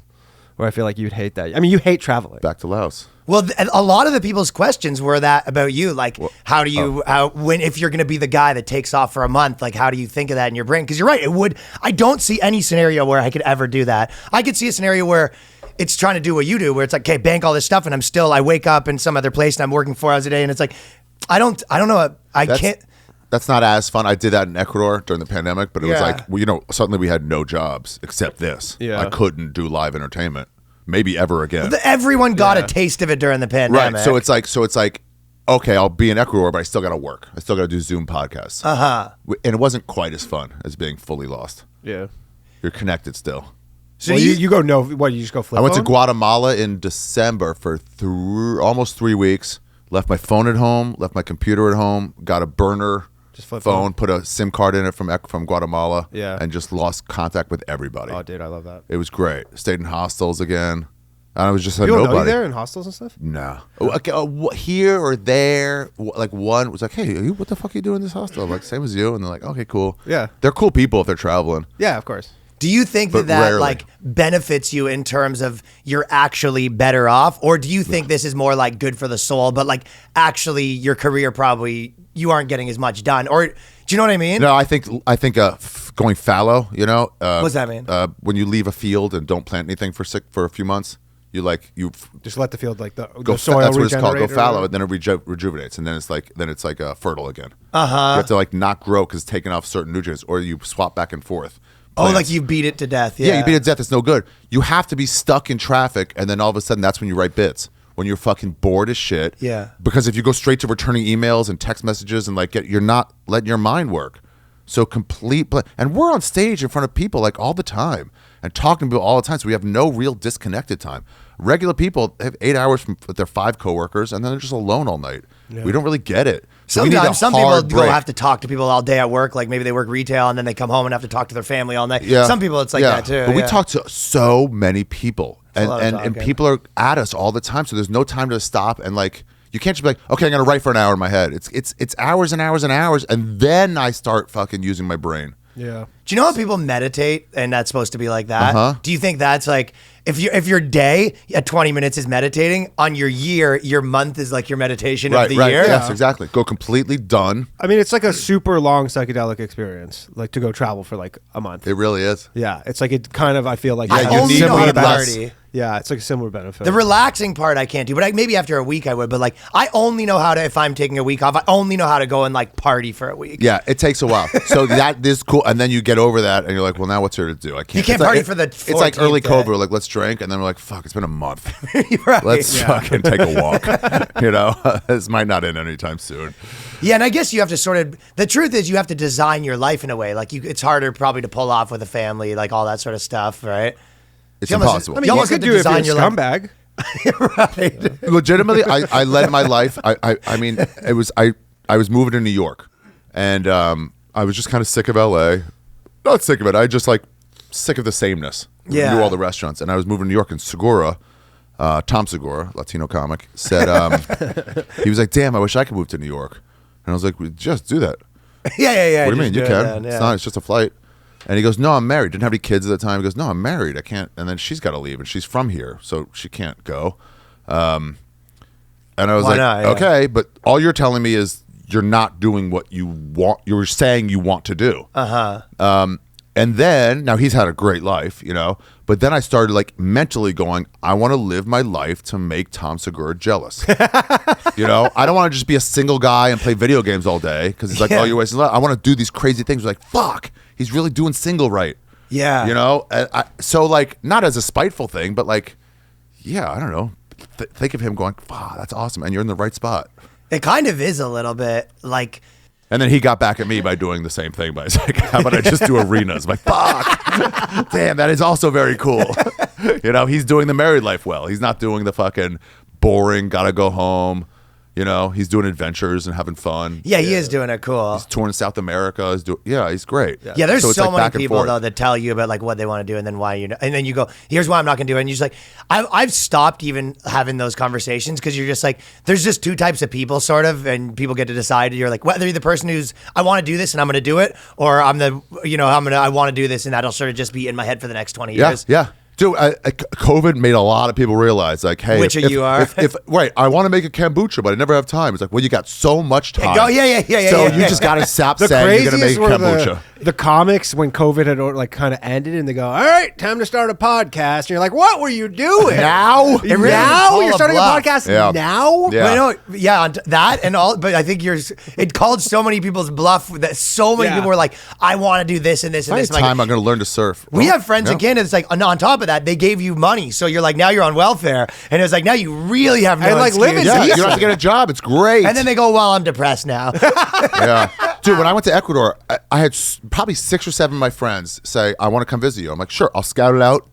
where I feel like you'd hate that. I mean, you hate traveling. Back to Laos. Well, a lot of the people's questions were that about you, like how do you, if you're going to be the guy that takes off for a month, like how do you think of that in your brain? Because you're right, I don't see any scenario where I could ever do that. I could see a scenario where it's trying to do what you do, where it's like, okay, bank all this stuff, and I wake up in some other place and I'm working 4 hours a day, and it's like, I don't know, I can't. That's not as fun. I did that in Ecuador during the pandemic, but it was Yeah. like, suddenly we had no jobs except this. Yeah. I couldn't do live entertainment, maybe ever again. Everyone got a taste of it during the pandemic. Right. So it's like, okay, I'll be in Ecuador, but I still got to work. I still got to do Zoom podcasts. And it wasn't quite as fun as being fully lost. Yeah. You're connected still. So Well, you, you go no. What you just go flip? I went to phone? Guatemala in December for almost 3 weeks. Left my phone at home, left my computer at home, got a burner Just flip phone, phone. put a SIM card in it from Guatemala, Yeah. and just lost contact with everybody. Oh, dude, I love that. It was great. Stayed in hostels again. And I was just a People know you nobody. there in hostels and stuff. No. Okay, here or there, like one was like, "Hey, what the fuck are you doing in this hostel?" I'm like, "Same as you." And they're like, "Okay, cool." Yeah. They're cool people if they're traveling. Yeah, of course. do you think But that rarely. like benefits you in terms of you're actually better off, or do you think this is more like good for the soul, but like actually your career probably you aren't getting as much done, or do you know what I mean? No, I think going fallow. What's that mean? When you leave a field and don't plant anything for a few months, you Just let the field like the go. soil That's what it's called. Go regenerate or fallow, whatever. and then it rejuvenates, and then it's like fertile again. You have to like not grow because it's taking off certain nutrients, or you swap back and forth. Oh, like plants. you beat it to death. Yeah, you beat it to death. It's no good. You have to be stuck in traffic, and then all of a sudden, that's when you write bits. When you're fucking bored as shit. Yeah. Because if you go straight to returning emails and text messages and you're not letting your mind work. So and we're on stage in front of people like all the time and talking to people all the time. So we have no real disconnected time. Regular people have 8 hours with their 5 coworkers, and then they're just alone all night. We don't really get it. So we need Sometimes a some people hard go break. have to talk to people all day at work. Like maybe they work retail and then they come home and have to talk to their family all night. Yeah. Some people it's like that too. But we yeah. talk to so many people, a lot of and talking. people are at us all the time. So there's no time to stop and you can't just be like, okay, I'm gonna write for an hour in my head. It's hours and hours and hours, and then I start fucking using my brain. Yeah. Do you know how people meditate and that's supposed to be like that? Uh-huh. Do you think that's like if your day at 20 minutes is meditating, on your year, your month is like your meditation of the year. Yes, exactly. Go completely done. I mean, it's like a super long psychedelic experience, like to go travel for like a month. It really is. Yeah, it's like it kind of. I feel like I has only similar know how to benefits. party. Yeah, it's like a similar benefit. The relaxing part I can't do, but maybe after a week I would. But like, I only know how to, if I'm taking a week off, I only know how to go and like party for a week. Yeah, it takes a while. So that is cool, and then you get over that, and you're like, well, now what's there to do? I can't. You can't It's party like, for the It's like 14th early day. COVID. We're like, let's drink, and then we're like, fuck, it's been a month. Right. Let's fucking take a walk. This might not end anytime soon. Yeah, and I guess you have to sort of. The truth is, you have to design your life in a way. Like, it's harder probably to pull off with a family, like all that sort of stuff, right? It's You almost- impossible. I mean, You you almost could have to do it if you're a design your life. scumbag. Right. Legitimately, I led my life. I mean, it was I was moving to New York, and I was just kind of sick of LA. Not sick of it. I just like sick of the sameness. Yeah. Knew all the restaurants, and I was moving to New York, and Segura, Tom Segura, Latino comic, said he was like, "Damn, I wish I could move to New York," and I was like, "Just do that." Yeah. What do you mean? just You do it can. then, It's yeah. not. It's just a flight. And he goes, "No, I'm married." Didn't have any kids at the time. He goes, "No, I'm married. I can't." And then she's got to leave, and she's from here, so she can't go. And I was Why like, not? Yeah. "Okay, but all you're telling me is you're not doing what you want. You're saying you want to do." And then now he's had a great life, But then I started like mentally going, I want to live my life to make Tom Segura jealous. I don't want to just be a single guy and play video games all day because he's like, Yeah. "Oh, you're wasting life." I want to do these crazy things. Like, fuck, he's really doing single right. Yeah. So like not as a spiteful thing, but like, yeah, I don't know. Think of him going, "Wow, that's awesome," and you're in the right spot. It kind of is a little bit like. And then he got back at me by doing the same thing. By he's like, "How about I just do arenas?" I'm like, fuck. Damn, that is also very cool. He's doing the married life well. He's not doing the fucking boring, gotta go home. He's doing adventures and having fun. Yeah, he is doing it cool. He's touring South America. He's great. Yeah, there's it's so like many back and people forth. though that tell you about like what they want to do and then why and then you go, here's why I'm not gonna do it. And you're just like, I've stopped even having those conversations because you're just like, there's just two types of people sort of, and people get to decide. You're like, whether you're the person who's I want to do this and I'm gonna do it, or I'm the I want to do this and that'll sort of just be in my head for the next 20 years. Yeah. Dude, COVID made a lot of people realize, like, hey, Which you are. If right, I want to make a kombucha, but I never have time. It's like, well, you got so much time. Oh, yeah. So you just got to stop saying you're going to make were kombucha. the comics when COVID had like kind of ended, and they go, "All right, time to start a podcast." And you're like, "What were you doing Now? It really is now all you're a starting bluff. a podcast Yeah. now?" Yeah. Well, on that and all, but I think it called so many people's bluff that so many Yeah. people were like, I want to do this and this and By this. the I'm like, time I'm going to learn to surf. we Well, have friends yeah. in Canada. It's like on top of that, they gave you money, so you're like now you're on welfare, and it's like now you really have no And, like, live in excuse. Yeah, you decent. don't have to get a job. It's great. And then they go, well, I'm depressed now. Yeah. Dude, when I went to Ecuador, I had probably 6 or 7 of my friends say, "I want to come visit you." I'm like, "Sure, I'll scout it out.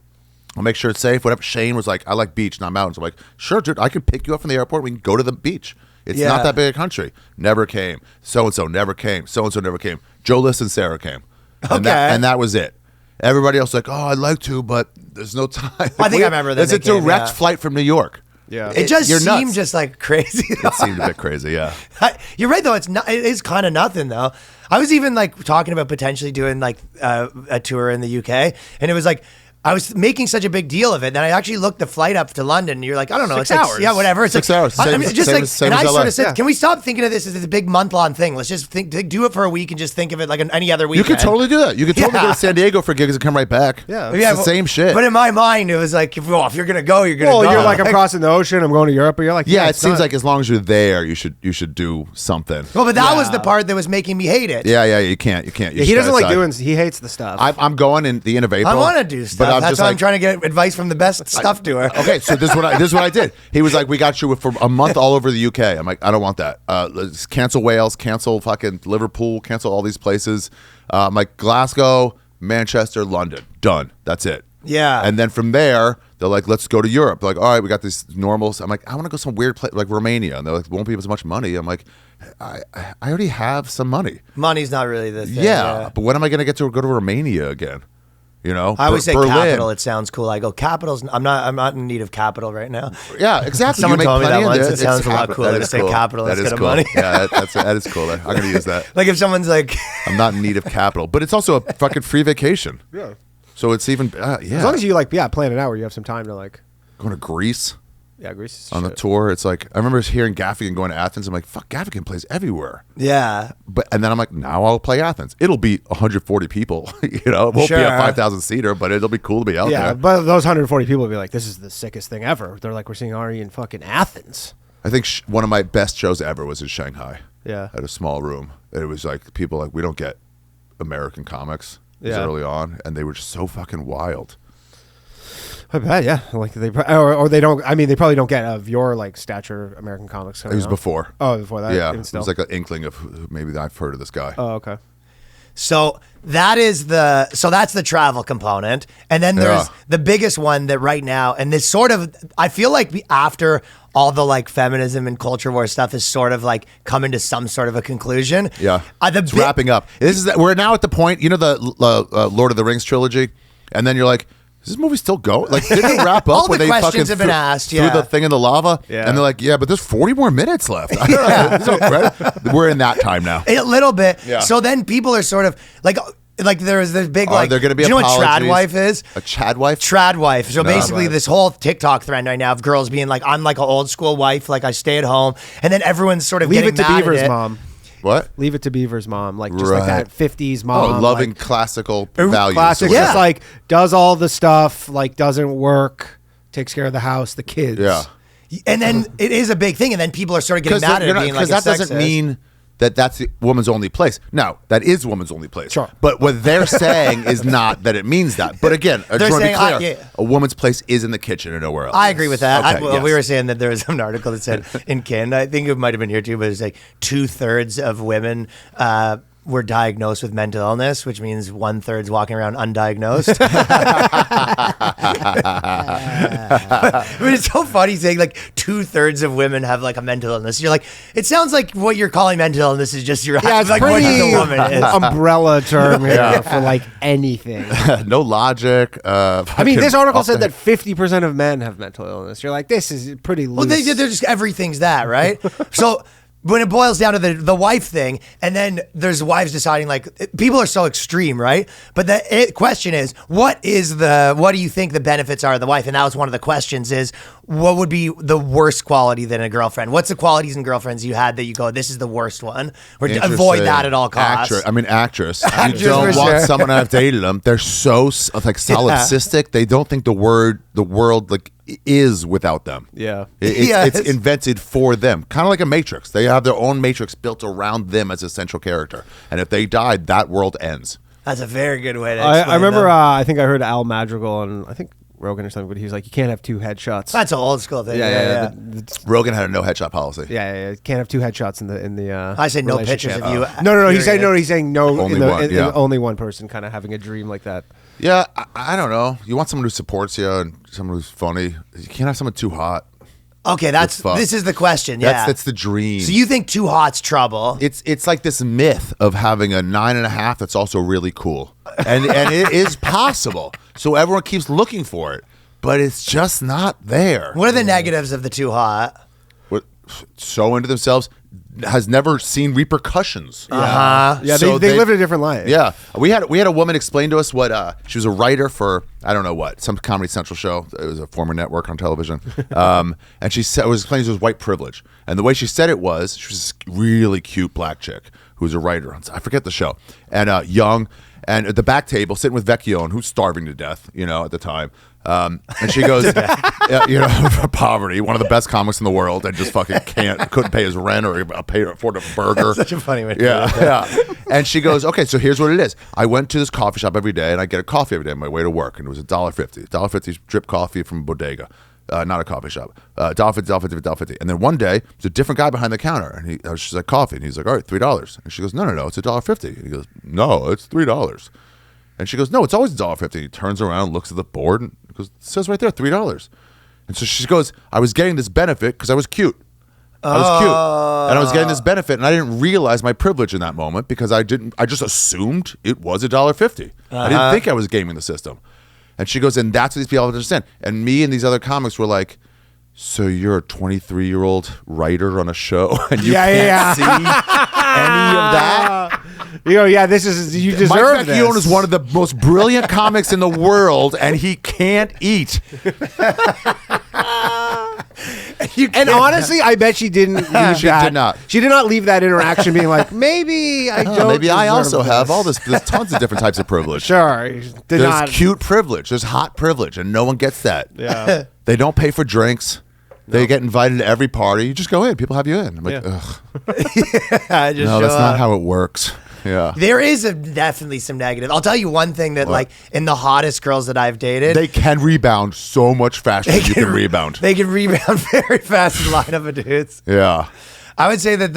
I'll make sure it's safe." Whatever. Shane was like, "I like beach, not mountains." I'm like, "Sure, dude, I can pick you up from the airport. We can go to the beach. It's Yeah. not that big a country." Never came. So-and-so never came. So-and-so never came. Joe List and Sarah came. And Okay. and that was it. Everybody else was like, "Oh, I'd like to, but there's no time." I think I remember that There's a they came, direct yeah. flight from New York. Yeah. It just You're seemed nuts. just like crazy. It seemed a bit crazy, yeah. You're right though. It's not. It is kind of nothing though. I was even like talking about potentially doing like a tour in the UK, and it was like. I was making such a big deal of it, and I actually looked the flight up to London. And you're like, I don't know, 6 it's like, hours. yeah, whatever. It's 6 like, hours. I mean, Same just as- like, same and as I sort LA. of said, Yeah. can we stop thinking of this as a big month-long thing? Let's just do it for a week and just think of it like any other You weekend. could totally do that. You could totally Yeah. go to San Diego for gigs and come right back. Yeah. It's Yeah, the same shit. But in my mind, it was like, if you're gonna go, you're gonna Well, go. you're like, I'm crossing the ocean. I'm going to Europe. But you're like, yeah, it it's seems not- like as long as you're there, you should do something. Well, but that was Yeah. the part that was making me hate it. Yeah, you can't. You Yeah, he doesn't like doing. He hates the stuff. I'm going in the end of April. I want to do stuff. That's why I'm trying to get advice from the best stuff doer. Okay, so this is what I did. He was like, "We got you for a month all over the UK." I'm like, "I don't want that. Let's cancel Wales, cancel fucking Liverpool, cancel all these places." I'm like, Glasgow, Manchester, London, done. That's it. Yeah. And then from there, they're like, "Let's go to Europe." They're like, "All right, we got these normals." I'm like, "I want to go some weird place like Romania," and they're like, "Won't be as much money." I'm like, I already have some money. Money's not really the thing. Yeah, but when am I going to get to go to Romania again? I always say Berlin. capital. It sounds cool. I go capitals. I'm not in need of capital right now. Yeah, exactly. Someone You make told me plenty that of once. this. It sounds a lot That cooler to is say cool. capital That instead is of cool. money. Yeah, that is cool. I'm going to use that. Like if someone's like, I'm not in need of capital, but it's also a fucking free vacation. yeah. So it's even yeah. As long as you plan it out where you have some time to going to Greece Greece is on the shit. tour. It's like I remember hearing Gaffigan going to Athens. I'm like, fuck, Gaffigan plays everywhere. Yeah. And then I'm like, now I'll play Athens. It'll be 140 people. It won't be a Sure. 5,000 seater, but it'll be cool to be out Yeah, there. but those 140 people will be like, this is the sickest thing ever. They're like, we're seeing Ari in fucking Athens. I think one of my best shows ever was in Shanghai. Yeah. At a small room. It was like people we don't get American comics. It was Yeah. early on, and they were just so fucking wild. I bet, yeah. Like or they don't. I mean, they probably don't get of your stature American comics. It was before. Oh, before that. Yeah, even it still. was like an inkling of maybe I've heard of this guy. Oh, okay. So that's the travel component, and then there's Yeah. the biggest one that right now, and this sort of I feel like after all the feminism and culture war stuff is sort of coming to some sort of a conclusion. Yeah, it's wrapping up. We're now at the point, the Lord of the Rings trilogy, and then you're like, is this movie still going? Didn't it wrap up? All where the they questions fucking have been asked, yeah. threw the thing in the lava, Yeah. and they're like, yeah, but there's 40 more minutes left. I don't know. Right? We're in that time now. A little bit. Yeah. So then people are sort of like there's this big Are there going to be do you know what apologies? trad wife is? A Chad wife? Trad wife. So No. basically, this whole TikTok trend right now of girls being like, I'm like an old school wife, I stay at home, and then everyone's sort of Leave getting it to mad Beaver's at it. mom. What? Leave it to Beaver's mom. Just Right. like that 50s mom. loving classical values. Classic. Yeah. Just does all the stuff, doesn't work, takes care of the house, the kids. Yeah. And then it is a big thing, and then people are sort of getting mad at it, being like, that it's doesn't sexist. mean that that's the woman's only place. No, that is woman's only place. Sure. But what they're saying is not that it means that. But again, I They're just want to be saying, clear. yeah. A woman's place is in the kitchen and nowhere else. I agree with that. Okay, We yes. were saying that there was an article that said in Canada, I think it might have been here too, but it's 2/3 of women were diagnosed with mental illness, which means 1/3's walking around undiagnosed. But it's so funny saying 2/3 of women have a mental illness. You're like, it sounds like what you're calling mental illness is just your Yeah, it's what pretty the woman is. umbrella term here for anything. No logic. I mean, this article said that 50% of men have mental illness. You're like, this is pretty loose. Well, they're just everything's that, right? So when it boils down to the wife thing, and then there's wives deciding people are so extreme, right? But the question is, what do you think the benefits are of the wife? And that was one of the questions: is what would be the worst quality than a girlfriend? What's the qualities in girlfines you had that you go, this is the worst one? Or avoid that at all costs. Actress. Actress, You don't for want sure. someone I've dated them. They're so solipsistic. They don't think the world is without them. Yeah. It's invented for them, kind of like a Matrix. They have their own Matrix built around them as a central character, and if they die, that world ends. That's a very good way to I explain remember, them. I think I heard Al Madrigal on, I think Rogan or something, but he was like, you can't have two headshots. That's an old school thing. Yeah. Rogan had a no headshot policy. Yeah. Can't have two headshots in the. I said no relationship. pictures of you. No. He's saying period. no. He's saying no. Only in the, one, in yeah. only one person kind of having a dream like that. Yeah, I don't know. You want someone who supports you and someone who's funny. You can't have someone too hot. Okay, It's fucked. this is the question. Yeah, That's the dream. So you think too hot's trouble? It's like this myth of having a 9.5 that's also really cool, and it is possible. So everyone keeps looking for it, but it's just not there. What are the negatives of the too hot? What, so into themselves, has never seen repercussions. Uh-huh. Yeah, So they live a different life. Yeah, we had a woman explain to us what she was a writer for, I don't know what, some Comedy Central show. It was a former network on television, and she was explaining to us white privilege, and the way she said it was she was this really cute black chick who was a writer on, I forget the show, and young, and at the back table sitting with Vecchione, who's starving to death, at the time. And she goes, for poverty, one of the best comics in the world, and just fucking couldn't pay his rent or afford a burger. Such a funny way to Yeah, put it. yeah. And she goes, okay, so here's what it is. I went to this coffee shop every day, and I get a coffee every day on my way to work, and it was $1.50. $1.50 drip coffee from Bodega. Not a coffee shop. $1.50. And then one day, there's a different guy behind the counter, and she's like, coffee. And he's like, all right, $3. And she goes, no, it's $1.50. And he goes, no, it's $3. And she goes, no, it's always $1.50. He turns around, looks at the board, and goes, it says right there, $3. And so she goes, I was getting this benefit because I was cute. I was cute. And I was getting this benefit, and I didn't realize my privilege in that moment because I just assumed it was $1.50. I didn't think I was gaming the system. And she goes, and that's what these people have to understand. And me and these other comics were like, so you're a 23-year-old writer on a show and you can't see any of that? You go, yeah, this is you Mike deserve Vecchione this. is one of the most brilliant comics in the world, and he can't eat. And honestly, I bet she didn't leave She that. did not. She did not leave that interaction being like, maybe I don't. Maybe I deserve also have this. all this. There's tons of different types of privilege. Sure. Did There's not. cute privilege. There's hot privilege, and no one gets that. Yeah. They don't pay for drinks. They get invited to every party. You just go in. People have you in. I'm like, Yeah. ugh. I just No, show that's not up. how it works. Yeah. There is definitely some negative. I'll tell you one thing that, What? like, in the hottest girls that I've dated, They can rebound so much faster than you can rebound. They can rebound very fast in lineup of dudes. Yeah. I would say that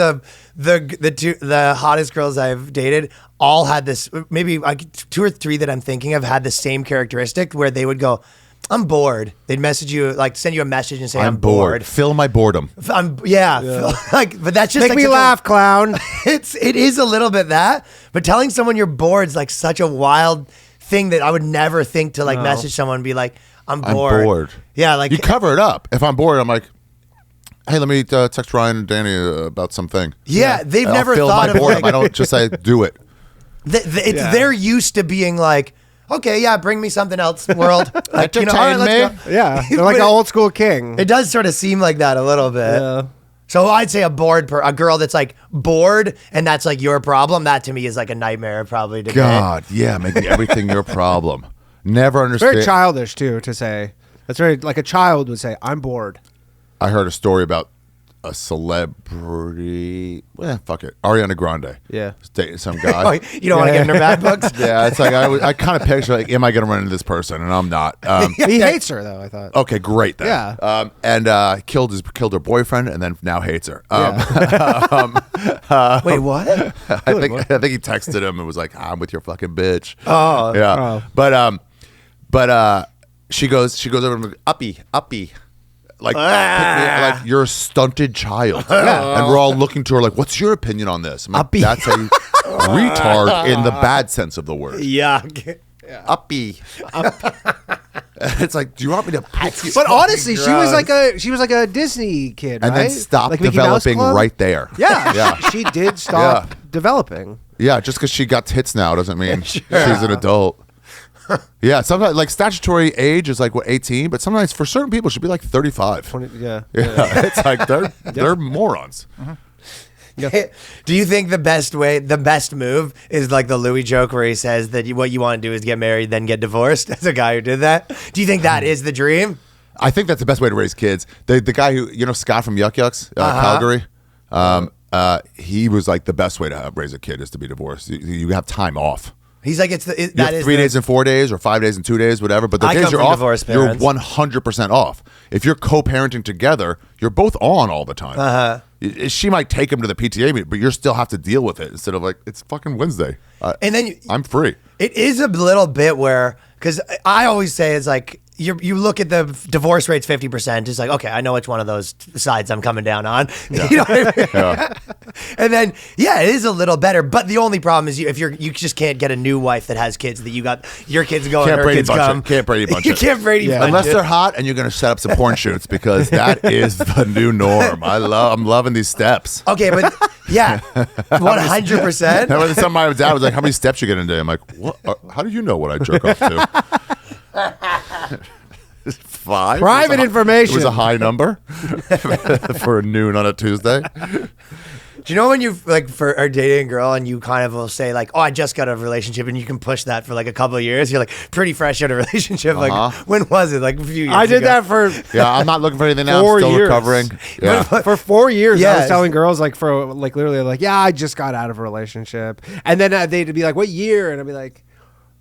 the hottest girls I've dated all had this. Maybe like 2 or 3 that I'm thinking of had the same characteristic where they would go, "I'm bored." They'd message you, like send you a message and say, "I'm bored." Fill my boredom. Like, but that's just Make like me such laugh, clown. It is a little bit that, but telling someone you're bored is like such a wild thing that I would never think to like message someone and be like, I'm bored. Yeah, like You cover it up. If I'm bored, I'm like, hey, let me text Ryan and Danny about something. yeah, they've I'll never fill thought my of boredom. like, I don't just say do it. they're used to being like, okay, yeah, bring me something else, world. Like, all right, Entertain let's me. go. Yeah. They're like But an old school king. It does sort of seem like that a little bit. Yeah. So I'd say a girl that's like bored and that's like your problem. That to me is like a nightmare probably to God, yeah, making everything your problem. Never It's understand. very childish, too, to say. That's very, like a child would say, I'm bored. I heard a story about a celebrity. Fuck it. Ariana Grande. Yeah. Was dating some get. guy. You don't want to get in her bad books? Yeah, it's like I kind of picture like, am I going to run into this person? And I'm not. He hates her, though, I thought. Okay, great then. Yeah. And killed her boyfriend, and then now hates her. Wait, what? I think he texted him and was like, "I'm with your fucking bitch." Oh. Yeah. But she goes over and uppy, like, pick me, like you're a stunted child, and we're all looking to her like, "What's your opinion on this?" I'm like, Uppy. that's a retard in the bad sense of the word. Yuck. Uppy. It's like, do you want me to pick you? But honestly, she was gross. like a Disney kid, And right? then stop Like Mickey Mouse developing Club? right there. Yeah, Yeah. she did stop developing. Yeah, just because she got tits now doesn't mean she's an adult. Yeah, sometimes like statutory age is like 18, but sometimes for certain people it should be like 35. Yeah. Yeah, it's like they're morons. Do you think the best move is like the Louis joke where he says that what you want to do is get married, then get divorced? As a guy who did that, do you think that is the dream? I think that's the best way to raise kids. The guy who Scott from Yuck Yucks, Calgary, he was like the best way to raise a kid is to be divorced. You have time off. He's like, You have 3 days and 4 days, or 5 days and 2 days, whatever. But the I days come you're from off, divorced you're parents. 100% off. If you're co-parenting together, you're both on all the time. She might take him to the PTA meeting, but you still have to deal with it instead of like, it's fucking Wednesday. And then I'm free. It is a little bit where, because I always say it's like, you look at the divorce rate's 50%. It's like, okay, I know which one of those sides I'm coming down on. You know what I mean? Yeah. And then, yeah, it is a little better. But the only problem is you just can't get a new wife that has kids that you got your kids go and Can't her Brady kids bunch come. it. Can't Brady bunch You it. can't Brady bunch Unless it. they're hot and you're going to set up some porn shoots, because that is the new norm. I'm loving these steps. Okay, but yeah, 100%. That was something my dad was like, "How many steps you get in a day?" I'm like, "What? How do you know what I jerk off to?" 5. Private information. It was a high number for noon on a Tuesday. Do you know when you are dating a girl and you kind of will say like, "Oh, I just got out of a relationship," and you can push that for like a couple of years? You're like pretty fresh out of a relationship. Like, when was it? Like a few years I did ago. that for Yeah, I'm not looking for anything now. 4 I'm still years. recovering. Yeah. for 4 years. I Yes. was telling girls like for like literally like, yeah, I just got out of a relationship, and then they'd be like, what year? And I'd be like,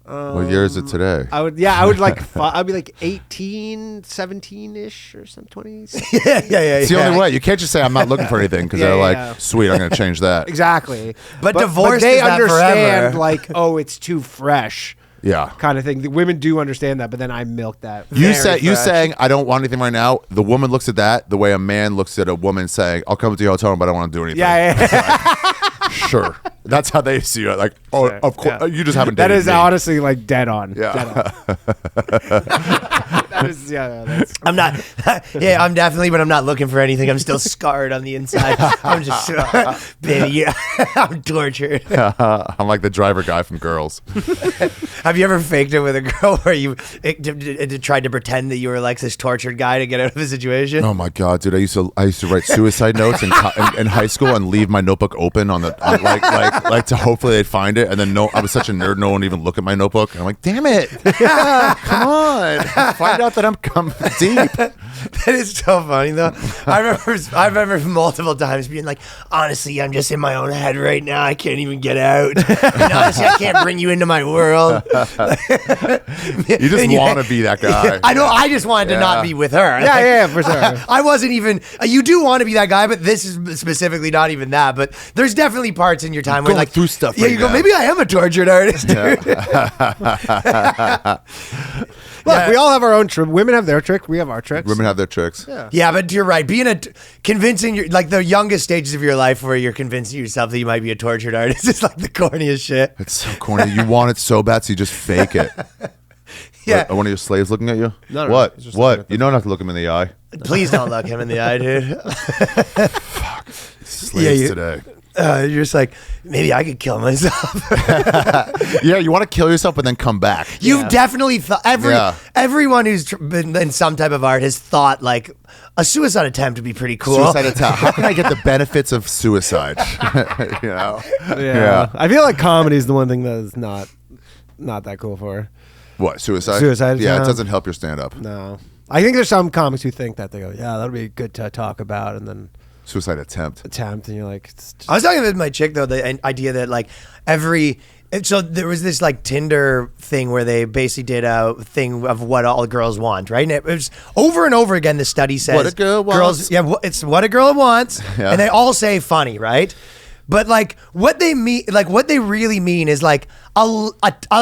What year is it today? I would like I'd be like 18, 17-ish or some 20s. yeah. It's the only way. You can't just say I'm not looking for anything because Yeah, they're like, yeah. sweet, I'm going to change that. Exactly. But divorce they is that understand forever. like, oh, it's too fresh. Yeah. Kind of thing. The women do understand that, but then I milk that. You Very fresh. saying I don't want anything right now. The woman looks at that the way a man looks at a woman saying, "I'll come to your hotel room, but I don't want to do anything." Yeah. Sure. That's how they see it. Like, oh, of course, Yeah. you just haven't That dated is me. honestly like dead on. Yeah. Dead on. That's, I'm not. Yeah, I'm definitely, but I'm not looking for anything. I'm still scarred on the inside. I'm just, baby, I'm tortured. I'm like the driver guy from Girls. Have you ever faked it with a girl where you tried to pretend that you were like this tortured guy to get out of a situation? Oh my god, dude! I used to write suicide notes in high school and leave my notebook open on like to hopefully they'd find it, and then I was such a nerd, no one even look at my notebook, and I'm like, damn it, come on, find out that I'm deep. That is so funny though. I remember multiple times being like, honestly, I'm just in my own head right now. I can't even get out. And honestly, I can't bring you into my world. You just want to be that guy. I know. I just wanted to not be with her. yeah, for sure. I wasn't even. You do want to be that guy, but this is specifically not even that. But there's definitely parts in your time where going like through stuff. Yeah, right you go. now. Maybe I am a tortured artist. Dude. Look, we all have our own trick. Women have their trick. We have our tricks. Women have their tricks. Yeah, but you're right. Convincing your like the youngest stages of your life where you're convincing yourself that you might be a tortured artist is like the corniest shit. It's so corny. You want it so bad, so you just fake it. Yeah. Are one of your slaves looking at you? No, What? he's just looking What? at You don't have to look him in the eye. Please don't look him in the eye, dude. Slaves you- today. You're just like, maybe I could kill myself. Yeah, you want to kill yourself and then come back. You've definitely thought everyone who's been in some type of art has thought like a suicide attempt would be pretty cool. Suicide attempt. How can I get the benefits of suicide? You know? Yeah. I feel like comedy is the one thing that is not that cool for her. What, suicide? Suicide Yeah, it attempt. doesn't help your stand-up. No. I think there's some comics who think that they go, yeah, that'll be good to talk about, and then Suicide attempt. attempt, and you're like, it's just, I was talking with my chick though, the idea that like so there was this like Tinder thing where they basically did a thing of what all girls want, right? And it was over and over again. The study says What a girl wants. Girls, it's what a girl wants, Yeah. and they all say funny, right? But like what they mean, like what they really mean is like a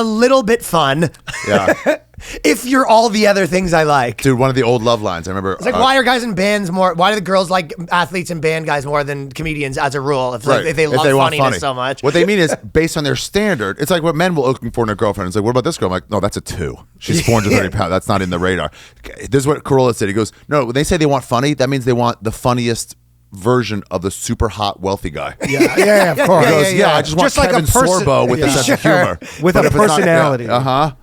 little bit fun. Yeah. If you're all the other things I like. Dude, one of the old love lines. I remember. It's like, why are guys in bands more? Why do the girls like athletes and band guys more than comedians as a rule? If they love want funniness so much. What they mean is based on their standard. It's like what men will looking for in a girlfriend. It's like, what about this girl? I'm like, no, that's a 2. She's 430 pounds. That's not in the radar. This is what Corolla said. He goes, no, when they say they want funny, that means they want the funniest version of the super hot wealthy guy. yeah, of course. He goes, I just want like Kevin Sorbo with a sense of humor. With But a if it's not- personality. Uh-huh.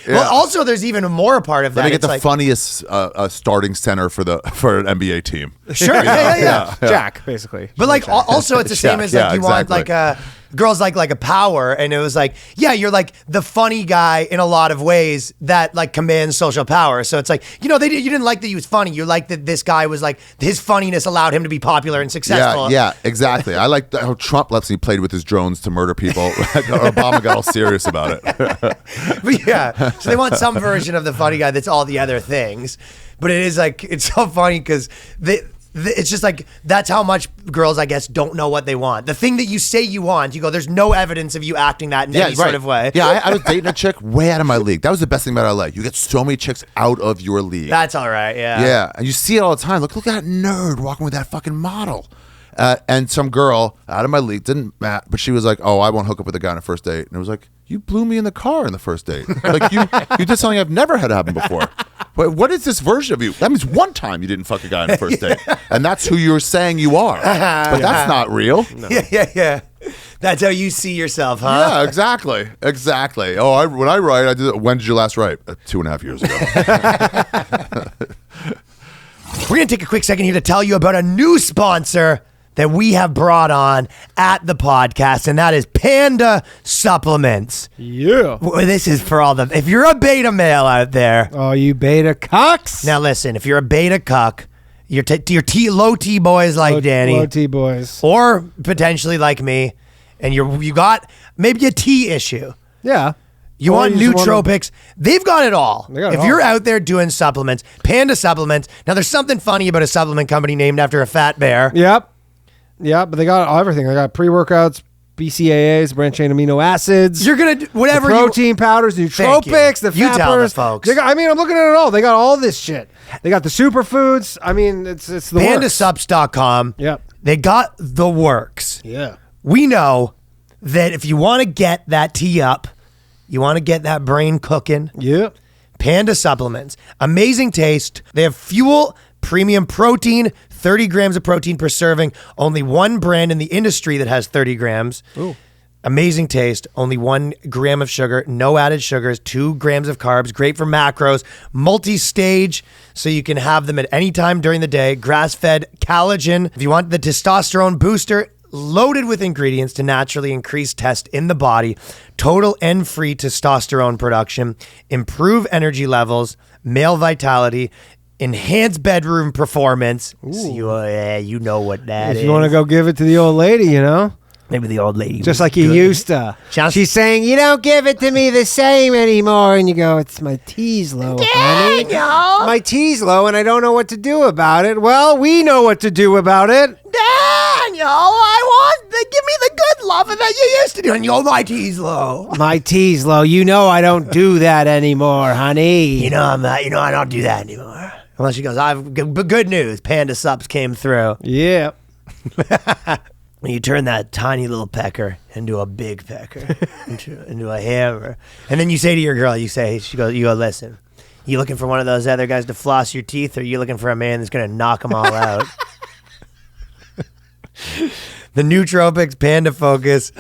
Yeah. Well, also, there's even more part of that. Let me get It's the like, funniest starting center for an NBA team. Sure, yeah. Jack, basically. But like, also, it's the same Jack, as like yeah, you want exactly. like girls like a power, and it was like, yeah, you're like the funny guy in a lot of ways that like commands social power. So it's like, you didn't like that he was funny. You liked that this guy was like his funniness allowed him to be popular and successful. Yeah, exactly. I like how Trump lets me played with his drones to murder people. Obama got all serious about it. But yeah, so they want some version of the funny guy that's all the other things. But it is like, it's so funny because it's just like, that's how much girls, I guess, don't know what they want. The thing that you say you want, you go, there's no evidence of you acting that in any sort of way. Yeah, I was dating a chick way out of my league. That was the best thing about LA. You get so many chicks out of your league. That's all right, yeah. Yeah, and you see it all the time. Look at that nerd walking with that fucking model. And some girl out of my league didn't matter, but she was like, "Oh, I won't hook up with a guy on a first date." And it was like, "You blew me in the car in the first date. Like you did something I've never had happen before. What is this version of you? That means one time you didn't fuck a guy on the first date, and that's who you're saying you are. But that's not real." Yeah. That's how you see yourself, huh? Yeah, exactly. Oh, when I write, I do. When did you last write? 2.5 years ago. We're going to take a quick second here to tell you about a new sponsor that we have brought on at the podcast, and that is Panda Supplements. Yeah. This is for all if you're a beta male out there. Oh, you beta cocks. Now listen, if you're a beta cuck, you're low T boys like Danny, Low T boys. or potentially like me, and you got maybe a T issue. Yeah. You Or want just wanna- nootropics? They've got it all. They got it If all. you're out there doing supplements, Panda Supplements. Now, there's something funny about a supplement company named after a fat bear. Yep. But they got everything. They got pre-workouts, BCAAs, branched chain amino acids. You're gonna do whatever the protein powders, the Thank you. nootropics, the You tell the fappers. folks. They got, I'm looking at it all. They got all this shit. They got the superfoods. It's the works. PandaSups.com. Yep. They got the works. Yeah. We know that if you want to get that tea up, you want to get that brain cooking. Yep. Panda supplements. Amazing taste. They have fuel, premium protein, 30 grams of protein per serving. Only one brand in the industry that has 30 grams. Ooh. Amazing taste. Only 1 gram of sugar. No added sugars. 2 grams of carbs. Great for macros. Multi-stage, so you can have them at any time during the day. Grass-fed collagen. If you want the testosterone booster, loaded with ingredients to naturally increase test in the body, total and free testosterone production, improve energy levels, male vitality, enhance bedroom performance. So you know what that is. If you want to go give it to the old lady, you know? Maybe the old lady. Just like you used to. She's saying, you don't give it to me the same anymore. And you go, it's my tea's low, honey. My tea's low and I don't know what to do about it. Well, we know what to do about it. Daniel, I want give me the good loving that you used to do. And my tea's low. My tea's low. You know I don't do that anymore, honey. You know I'm not. You know I don't do that anymore. Unless she goes, I've good news. Panda Sups came through. Yeah. You turn that tiny little pecker into a big pecker, into a hammer, and then you say to your girl, you go, listen, you looking for one of those other guys to floss your teeth, or you looking for a man that's gonna knock them all out? The Nootropics Panda Focus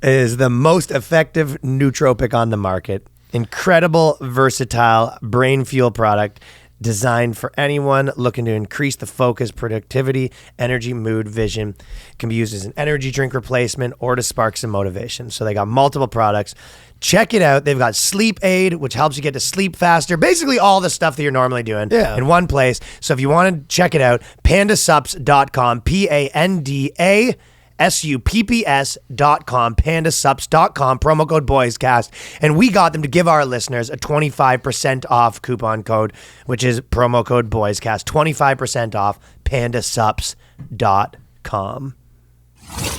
is the most effective nootropic on the market. Incredible, versatile brain fuel product designed for anyone looking to increase the focus, productivity, energy, mood, vision. It can be used as an energy drink replacement or to spark some motivation. So they got multiple products. Check it out. They've got Sleep Aid, which helps you get to sleep faster. Basically all the stuff that you're normally doing in one place. So if you want to check it out, pandasups.com, PANDASUPPS.com, pandasups.com, promo code BOYSCAST. And we got them to give our listeners a 25% off coupon code, which is promo code BOYSCAST. 25% off, pandasups.com.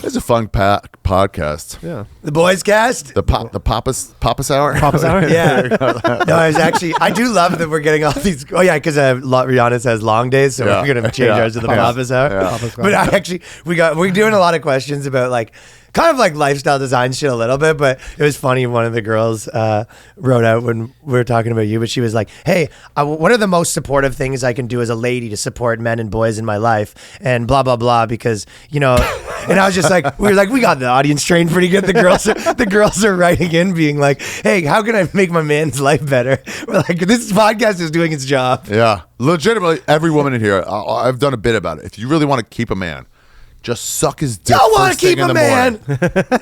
It's a fun podcast. Yeah. The BOYSCAST? The Papa's Hour? Papa's Hour? Yeah. No, I do love that we're getting all these. Oh, yeah, because Rihanna says long days, so we're going to change ours to the Papa's Hour. Yeah. But we're doing a lot of questions about kind of like lifestyle design shit a little bit, but it was funny. One of the girls wrote out when we were talking about you, but she was like, hey, what are the most supportive things I can do as a lady to support men and boys in my life? And blah, blah, blah, because, and I was just like, we got the audience trained pretty good. The girls are writing in being like, hey, how can I make my man's life better? We're like, this podcast is doing its job. Yeah. Legitimately, every woman in here, I've done a bit about it. If you really want to keep a man, just suck his dick. Don't want first to keep thing in a the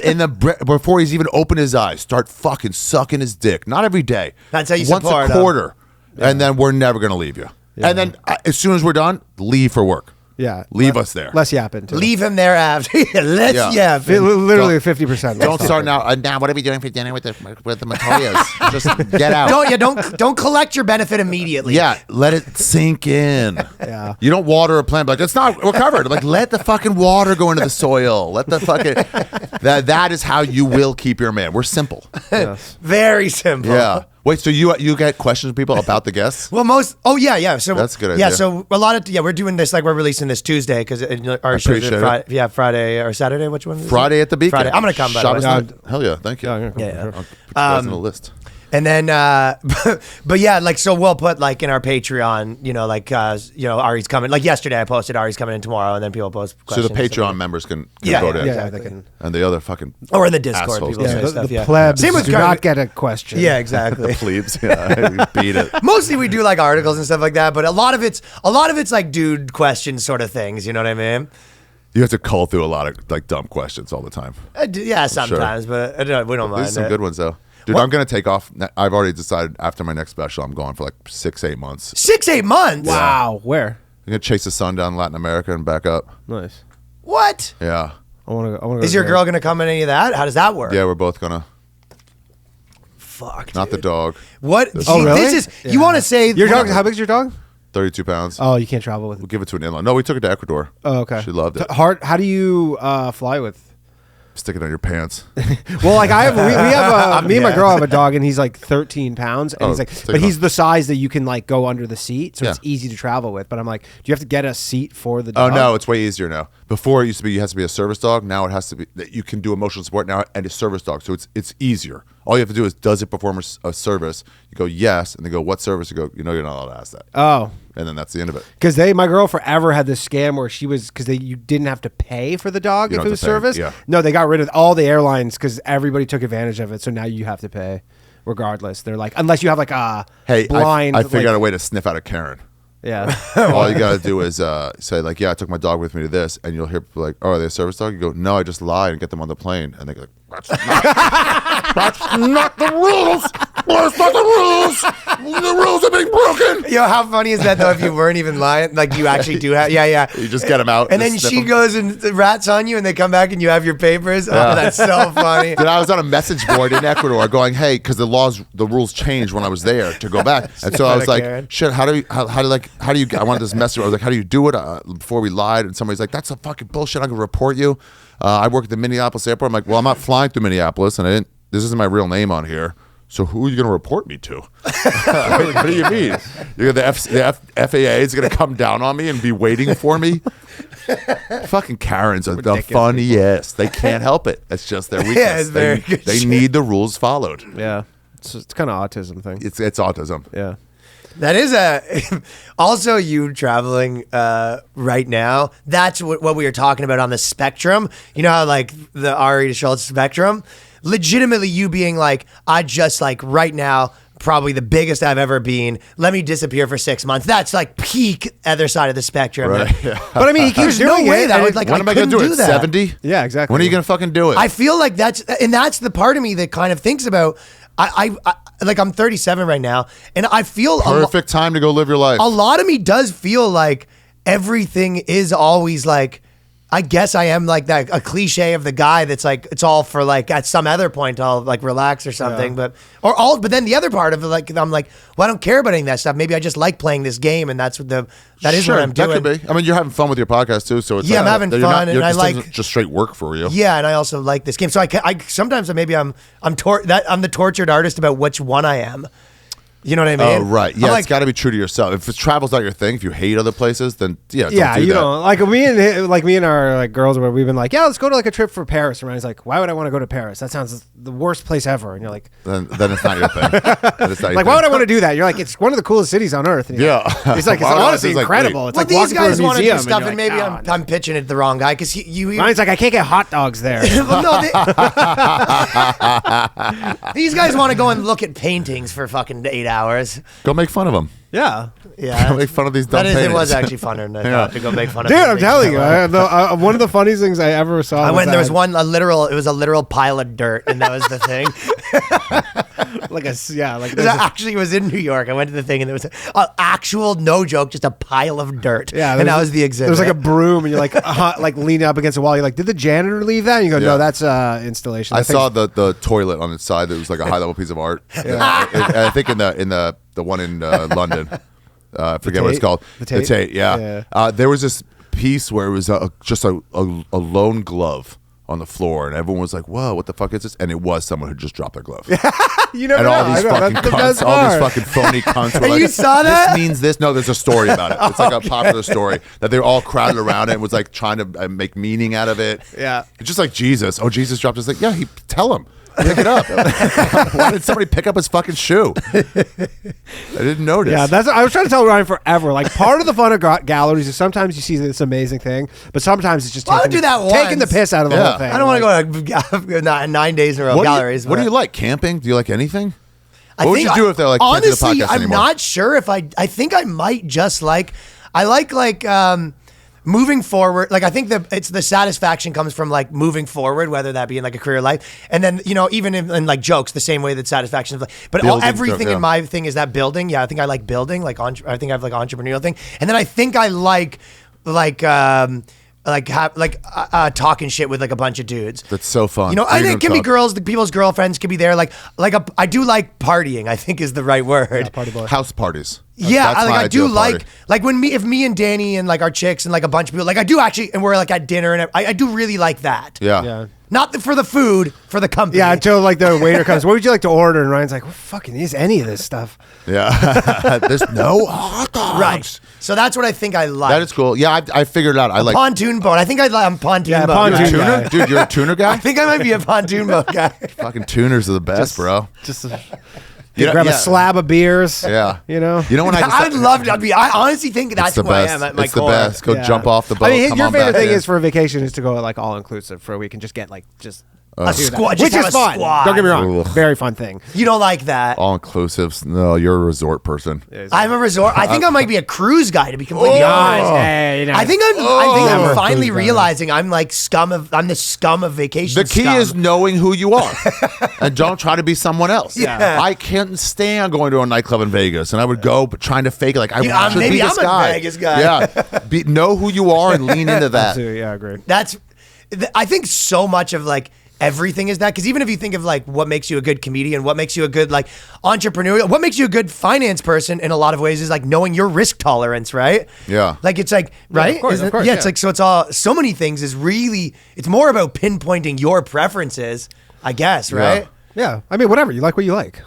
man. morning. Before he's even opened his eyes, start fucking sucking his dick. Not every day. That's how you Once support a him. quarter, and then we're never gonna leave you. Yeah. And then as soon as we're done, leave for work. Yeah. Leave us there. Less yapping, too. Leave him there after. Let's Yeah. Literally 50%. Don't start now. Now, what are we doing for dinner with the Matoyas? Just get out. Don't collect your benefit immediately. Yeah, let it sink in. Yeah. You don't water a plant, like, it's not, we're covered. Like, let the fucking water go into the soil. Let the fucking, that is how you will keep your man. We're simple. Yes. Very simple. Yeah. Wait, so you get questions from people about the guests? Well, yeah. So That's a good Yeah, idea. so a lot of we're doing this we're releasing this Tuesday because our show appreciate it. Friday or Saturday. Which one? Is Friday at the Beacon. Friday. I'm gonna come. By the way. Shabbos night. Hell yeah, thank you. Yeah. I'll put you Yeah. guys on the list. And then, but yeah, so we'll put in our Patreon, Ari's coming. Like yesterday, I posted Ari's coming in tomorrow, and then people post So questions. the Patreon members can Yeah, vote in. yeah, Yeah, they can. And the other fucking or in the Discord, assholes people on say there. stuff. The plebs Same with do not get a question. Yeah, exactly. plebes. Yeah, you beat it. Mostly we do articles and stuff like that, but a lot of it's like dude question sort of things. You know what I mean? You have to cull through a lot of dumb questions all the time. Yeah, sometimes, but we don't mind. There's some good ones though. Dude, I'm going to take off. I've already decided after my next special, I'm going for 6-8 months. 6-8 months. Wow. Where? I'm going to chase the sun down Latin America and back up. Nice. What? Yeah. I want to go. Is your girl gonna come in any of that? How does that work? Yeah, we're both going to. Fuck. Not the dude. dog. What? Oh, really? This is you want to say Your dog? How big's your dog? 32 pounds. Oh, you can't travel with We'll it. give it to an in-law. No, we took it to Ecuador. Oh, okay. She loved it. How do you fly with? Stick it on your pants. Well, we have me and my Yeah. girl have a dog, and he's 13 pounds, and Oh, he's take but it he's off. the size that you can go under the seat, so it's Yeah. easy to travel with. But I'm like, do you have to get a seat for the Oh dog? no, it's way easier now Before it used to be, it has to be a service dog. Now it has to be that you can do emotional support now and a service dog. So it's easier. All you have to do is, does it perform a service? You go yes, and they go, what service? You go, you're not allowed to ask that. Oh. And then that's the end of it. Because my girl forever had this scam where you didn't have to pay for the dog You if don't it have was to pay, service. yeah. No, they got rid of all the airlines because everybody took advantage of it. So now you have to pay regardless. They're like, unless you have like a blind. I figured out a way to sniff out a Karen. Yeah. All you gotta do is say like, yeah, I took my dog with me to this, and you'll hear people like, oh, are they a service dog? You go, no, I just lied and get them on the plane, and they go, that's not the rules. That's not the rules. The rules are being broken. Yo, how funny is that though? If you weren't even lying, like you actually do have, yeah. You just get them out, and then sniff she 'em. goes and rats on you, and they come back and you have your papers. Oh, that's so funny. Dude, I was on a message board in Ecuador going, hey, because the rules changed when I was there to go back, and so I was like, Karen. shit, how do you? I wanted this message. I was like, how do you do it? Before we lied, and somebody's like, that's a fucking bullshit. I'm gonna report you. I work at the Minneapolis airport. I'm like, well, I'm not flying through Minneapolis, and this isn't my real name on here. So who are you going to report me to? What do you mean? The FAA is going to come down on me and be waiting for me? Fucking Karens are the funniest. They can't help it. It's just their weakness. Yeah, it's very good They shit. need the rules followed. Yeah. It's kind of autism thing. It's autism. Yeah. That is also you traveling right now. That's what we were talking about on the spectrum. You know how like the Ari to Schulz spectrum? Legitimately you being like, I just like right now, probably the biggest I've ever been. Let me disappear for 6 months. That's like peak other side of the spectrum. Right. Yeah. But I mean, he keeps There's no doing way it. that and would it- like When I am I going couldn't to do it? that. 70? Yeah, exactly. When are you going to fucking do it? I feel like that's the part of me that kind of thinks about. I like I'm 37 right now, and I feel Perfect time to go live your life. a lot of me does feel like everything is always like. I guess I am like that a cliche of the guy that's like it's all for like at some other point I'll like relax or something, but then the other part of it like I'm like, well, I don't care about any of that stuff. Maybe I just like playing this game, and that is Sure, what I'm doing. That could be. I mean, you're having fun with your podcast too, so it's Yeah, I'm having you're fun, and I this like- isn't just straight work for you. Yeah, and I also like this game. So I sometimes maybe I'm the tortured artist about which one I am. You know what I mean? Oh, right. I'm Yeah, like, it's got to be true to yourself. If travel's not your thing, if you hate other places, then don't Yeah, do you that. know, like me and our like girls, where we've been like, yeah, let's go to like a trip for Paris. And Ryan's like, why would I want to go to Paris? That sounds the worst place ever. And you're like, Then it's not your thing. Then it's not your like, why would I thing. want to do that? You're like, it's one of the coolest cities on earth. And you're Yeah. like, it's like, it's Why would I honestly just, like, incredible. wait. It's well, like these walking guys through a want to museum. do stuff, you're and like, maybe "Oh, I'm pitching it to the wrong guy because you. Ryan's like, I can't get hot dogs there. Well, no, these guys want to go and look at paintings for fucking 8 hours. Go make fun of them. Yeah. Yeah, Make fun of these dumb It was paintings. actually funner than I thought to go make fun of. Dude, I'm paintings. telling you, one of the funniest things I ever saw. I went. There was that- one it was a literal pile of dirt, and that was the thing. like a like It there's a- actually was in New York. I went to the thing, and there was an actual, no joke, just a pile of dirt. yeah, and there's- that was the exhibit. There's like a broom, and you're like like leaning up against a wall. You're like, did the janitor leave that? And you go, Yeah. no, that's installation. I That thing's- saw the toilet on its side that was like a high level piece of art. I think in the one in London. I forget what it's Tate? called. The Tate? Yeah. Yeah. There was this piece where it was just a lone glove on the floor, and everyone was like, "Whoa, what the fuck is this?" And it was someone who just dropped their glove. You never And all know. these I know. fucking That's the cunts, best all these part. fucking phony cunts were And like, you saw that? This means this. No, there's a story about it. It's like a popular story that they were all crowded around it and was like trying to make meaning out of it. Yeah. It's just like Jesus. Oh, Jesus dropped his like, yeah, tell him. Pick it up. Why did somebody pick up his fucking shoe? I didn't notice. Yeah, I was trying to tell Ryan forever. Like, part of the fun of galleries is sometimes you see this amazing thing, but sometimes it's just Well, I would taking, do that taking the once. piss out of the Yeah. whole thing. I don't want to go to 9 days in a row What do you- galleries. What do but- you like? Camping? Do you like anything? I What would think you do if they're like, can't do the honestly, podcast I'm anymore? not sure if I think I might just like moving forward. Like I think it's the satisfaction comes from like moving forward, whether that be in like a career life, and then even in like jokes, the same way that sasatisfaction is like. But Building everything stuff, yeah. in my thing is that building. Yeah, I think I like building. Like I think I have like entrepreneurial thing, and then I think I like talking shit with like a bunch of dudes. That's so fun. You know, What are and you it can gonna be talk? girls, the people's girlfriends could be there. I do like partying, I think is the right word. Party boy. House parties. Yeah, That's my I do ideal party. like if me and Danny and like our chicks and like a bunch of people, like I do actually, and we're like at dinner and I do really like that. Yeah. Yeah. Not for the food, for the company. Yeah, until like the waiter comes. What would you like to order? And Ryan's like, "What fucking is any of this stuff?" Yeah. There's no hot dogs. Right. So that's what I think I like. That is cool. Yeah, I figured it out. I like pontoon boat. I think I'm pontoon Yeah, boat. pontoon guy. guy. tuner. Dude, you're a tuner I guy? think I might be a pontoon boat guy. Fucking tuners are the best, bro. Just You know- grab yeah. a slab of beers. Yeah. You know. You know when I I'd love to be. I honestly think that's it's the who I best. am at my It's core. the best. Go Yeah. jump off the boat. I mean, come your on favorite back thing in. is for a vacation is to go like all inclusive, where we can just get like just A do that. squad, just which have is a fun. squad. Don't get me wrong, Ugh. very fun thing. You don't like that. all inclusives. No, you're a resort person. I'm a resort. I think I might be a cruise guy, to be completely honest. Hey, I think I'm Never finally cruise guy. realizing I'm the scum of vacation. The key scum. is knowing who you are, and don't try to be someone else. Yeah. I can't stand going to a nightclub in Vegas, and I would go, but trying to fake it like I Yeah, should maybe be this I'm a guy. Vegas guy. Yeah, know who you are and lean into that. Absolutely, yeah, I agree. I think so much of like everything is that, because even if you think of like what makes you a good comedian, what makes you a good like entrepreneurial, what makes you a good finance person in a lot of ways is like knowing your risk tolerance, right? Yeah. Like it's like, right? of course, Isn't of it? course, yeah, yeah. it's like, so it's all, so many things is really, it's more about pinpointing your preferences, I guess, right? Yeah, I mean, whatever you like, what you like.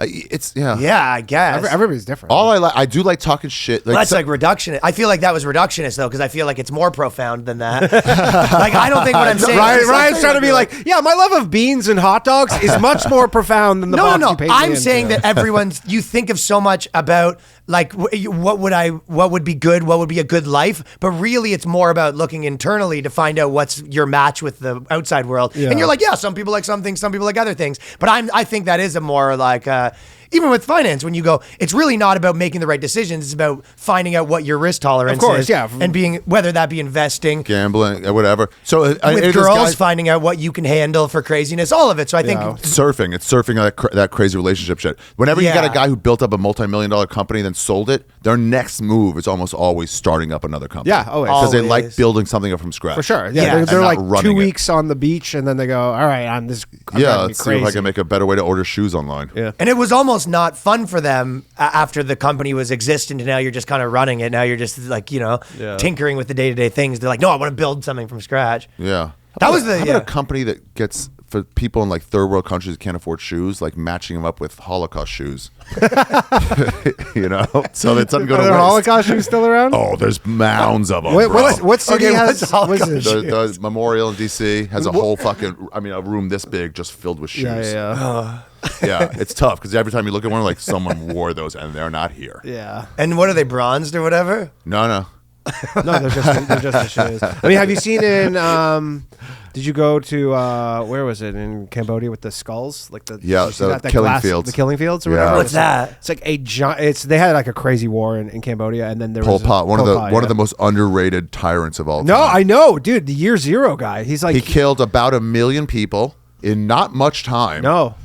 It's yeah. Yeah, I guess. Everybody's different. All I do like talking shit. Like, Well, that's like reductionist. I feel like that was reductionist though, because I feel like it's more profound than that. Like I don't think what I'm saying. Ryan's trying to be like, yeah, my love of beans and hot dogs is much more profound than the box you paid me I'm in. saying that everyone's. You think of so much about like what would be good, what would be a good life, but really it's more about looking internally to find out what's your match with the outside world. Yeah. And you're like, yeah, some people like some things, some people like other things. But I think that is a more like. Even with finance, when you go, it's really not about making the right decisions. It's about finding out what your risk tolerance Of course, is. yeah. And being, whether that be investing, gambling, whatever. So with girls, finding out what you can handle for craziness, all of it. So I think Yeah. surfing. It's surfing that crazy relationship shit. Whenever you got a Yeah. guy who built up a multi-million-dollar company, then sold it, their next move is almost always starting up another company. Yeah, always. Because they Always. like building something up from scratch. for sure. Yeah. Yeah, And they're not like running 2 it. weeks on the beach, and then they go, all right, I'm Yeah, driving me let's see if I crazy. can make a better way to order shoes online. Yeah. And it was almost not fun for them after the company was existent, and now you're just kind of running it. Now you're just like, tinkering with the day-to-day things. They're like, no, I want to build something from scratch. Yeah. That was the- How yeah. about a company that gets for people in like third world countries that can't afford shoes, like matching them up with Holocaust shoes. So that doesn't go to Are there waste. Holocaust shoes still around? Oh, there's mounds of them. What city Okay, has what's Holocaust what's it? The memorial in DC has a whole fucking, a room this big just filled with shoes. Yeah. Yeah, it's tough because every time you look at one, like someone wore those and they're not here. Yeah. And what are they, bronzed or whatever? No. No, they're just the shoes. I mean, have you seen in? Did you go to where was it in Cambodia with the skulls? Like the Yeah, did you see the that killing glass- fields. The killing fields or Yeah. whatever. What's that? It's like a giant. They had like a crazy war in Cambodia, and then there Pol was Pot, one of yeah. the most underrated tyrants of all No, time. I know, dude. The Year Zero guy. He's like He killed about 1 million people in not much time. no,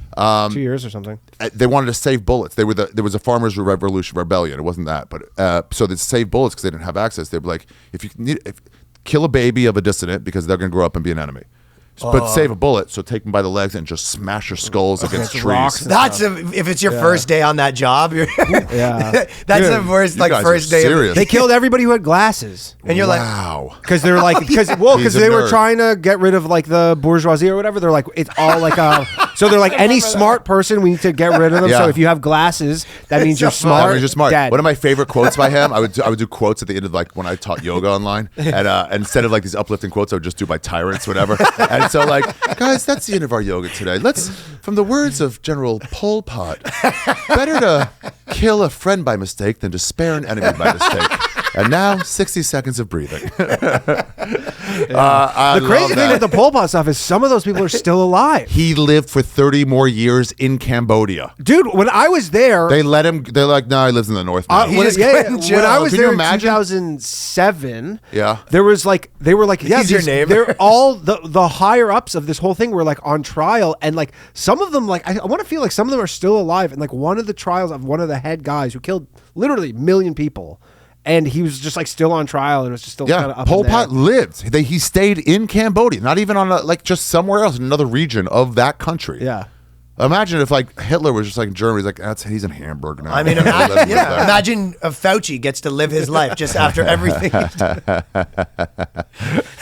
2 years or something. They wanted to save bullets. There was a farmers' revolution rebellion. It wasn't that, but so they saved bullets because they didn't have access. They were like, kill a baby of a dissident because they're going to grow up and be an enemy. But save a bullet, so take them by the legs and just smash your skulls against trees. rocks. That's if it's your first day on that job. You're Yeah. that's Dude, the worst you like guys first are day. serious. They killed everybody who had glasses. And you're like, Wow. Because they're like, because He's a they were nerd. trying to get rid of like the bourgeoisie or whatever. They're like, it's all like so they're like any smart person, we need to get rid of them. Yeah. So if you have glasses, that means you're That smart. means you're smart. Dead. One of my favorite quotes by him, I would do quotes at the end of like when I taught yoga online, and instead of like these uplifting quotes, I would just do by tyrants, whatever. And so like, guys, that's the end of our yoga today. Let's, from the words of General Pol Pot, better to kill a friend by mistake than to spare an enemy by mistake. And now, 60 seconds of breathing. I The crazy love thing that. with the Pol Pot stuff is some of those people are still alive. He lived for 30 more years in Cambodia. Dude, when I was there, They let him. They're like, no, he lives in the north now. He just went in jail. when I was Can you there in imagine? 2007, Yeah. there was like they were like, yeah, He's your neighbor. they're all the higher ups of this whole thing were like on trial, and like some of them, like I want to feel like some of them are still alive, and like one of the trials of one of the head guys who killed literally 1 million people, and he was just like still on trial, and it was just still kind Yeah, of up Pol in the air. Pot lived. He stayed in Cambodia, not even on like just somewhere else in another region of that country. Yeah. Imagine if like Hitler was just like in Germany. He's like, he's in Hamburg now. I mean, imagine Fauci gets to live his life just after everything.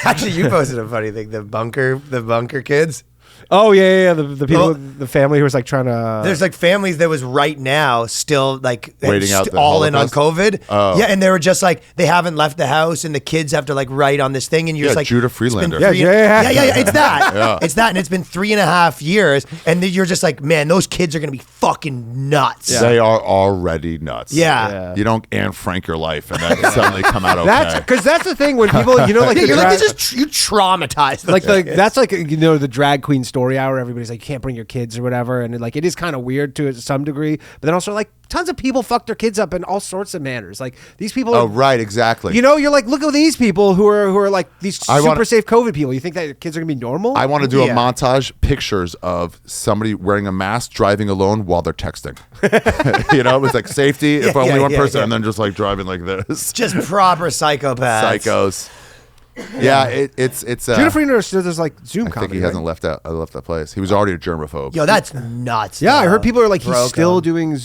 Actually, you posted a funny thing. The bunker kids. Oh yeah. The people, the family who was like trying to. There's like families that was right now still like Waiting out the all in on Holocaust? COVID. Oh. Yeah, and they were just like they haven't left the house, and the kids have to like write on this thing, and you're just like Judah it's Friedlander. been Yeah. It's that. Yeah. It's that, and it's been 3.5 years, and then you're just like, man, those kids are gonna be fucking nuts. They are already nuts. Yeah. You don't Anne Frank your life and then suddenly come out okay. That's because that's the thing when people, like, Yeah, the you're like, drag- this is you traumatized. Them. like that's like the drag queen story hour. Everybody's like, you can't bring your kids or whatever, and like it is kind of weird to some degree. But then also like tons of people fuck their kids up in all sorts of manners. Like these people. Oh, right, exactly. You're like, look at these people who are like these super safe COVID people. You think that your kids are gonna be normal? I want to do a montage pictures of somebody wearing a mask driving alone while they're texting. It's like safety if only one person, and then just like driving like this. just proper psychopaths. Psychos. Yeah, it's Judah Friedlander does like Zoom I comedy. think he hasn't left that place. He was already a germaphobe. Yo, that's nuts. Yeah, I though. heard people are like he's Broke still him. doing.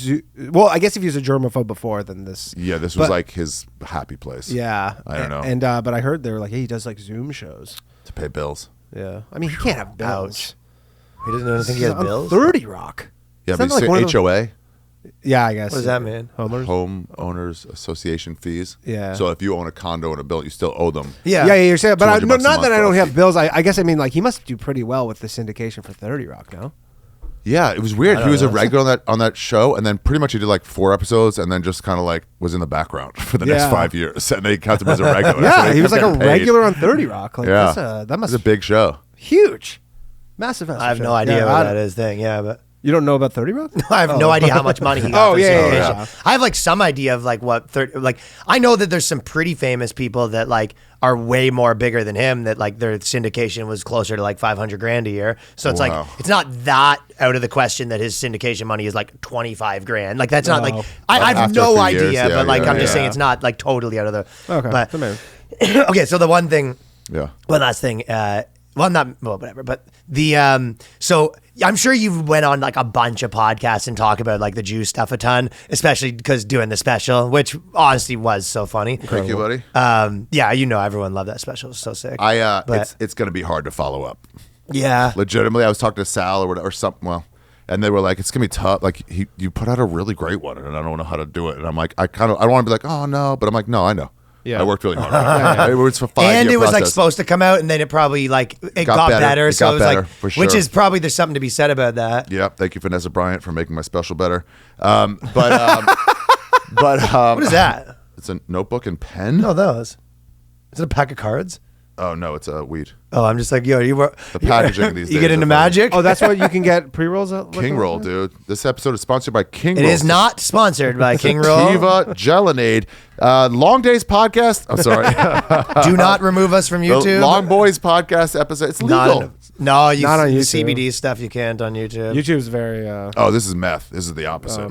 Well, I guess if he was a germaphobe before, then this. Yeah, this was But- like his happy place. Yeah, I don't know. And but I heard they were like, hey, he does like Zoom shows. To pay bills. Yeah, I mean he can't have bills. He doesn't think he has On bills. 30 Rock. Yeah, Isn't but that you like one say of the- HOA, Yeah, I guess. What does that mean? Homeowners. Homeowners Association fees. Yeah. So if you own a condo and a bill, you still owe them. Yeah. You're saying, but $200 a not month, that I don't bro. have bills. I guess I mean like he must do pretty well with the syndication for 30 Rock now. Yeah, it was weird. He was a regular on that show, and then pretty much he did like 4 episodes, and then just kind of like was in the background for the next Yeah. 5 years, and they kept him as a regular. Yeah, So he was like kept a getting paid. regular on 30 Rock. Like Yeah, that must It's a big show. huge, massive. I have no idea what that is thing. Yeah, but You don't know about 30 Rock? I have no idea how much money he got. Oh, for yeah, syndication. yeah. I have like some idea of like what 30. Like I know that there's some pretty famous people that like are way more bigger than him. That like their syndication was closer to like $500,000 a year. So it's Wow. like it's not that out of the question that his syndication money is like $25,000. Like that's not like I have After no a few idea. years, but like I'm just yeah. saying it's not like totally out of the. Okay, But, so maybe. okay, so the one thing. Yeah. One last thing. Whatever. But the so I'm sure you went on like a bunch of podcasts and talk about like the Jew stuff a ton, especially because doing the special, which honestly was so funny. Thank you, buddy. Yeah, everyone loved that special. It was so sick. It's going to be hard to follow up. Yeah. Legitimately, I was talking to Sal or something. Well, and they were like, "It's gonna be tough. Like you put out a really great one, and I don't know how to do it." And I'm like, I don't want to be like, "Oh no," but I'm like, "No, I know." Yeah. I worked really hard on it. It was for 5 years. And it was like supposed to come out, and then it probably like it got better. It So got it was better, like, for which sure. is probably there's something to be said about that. Yeah, thank you, Vanessa Bryant, for making my special better. But What is that? It's a notebook and pen. No, those. Is it a pack of cards? Oh no, it's a weed. Oh, I'm just like, yo, you were The packaging these You days get are into funny. magic? Oh, that's what you can get pre-rolls at? King Roll, dude. This episode is sponsored by King It Roll. is not sponsored by King Roll. Sativa Gelinade. Long Days podcast. I'm sorry. Do not remove us from The YouTube. Long Boys podcast episode. It's legal. Not on Not on the YouTube. CBD stuff you can't on YouTube. YouTube's very Oh, this is meth. This is the opposite.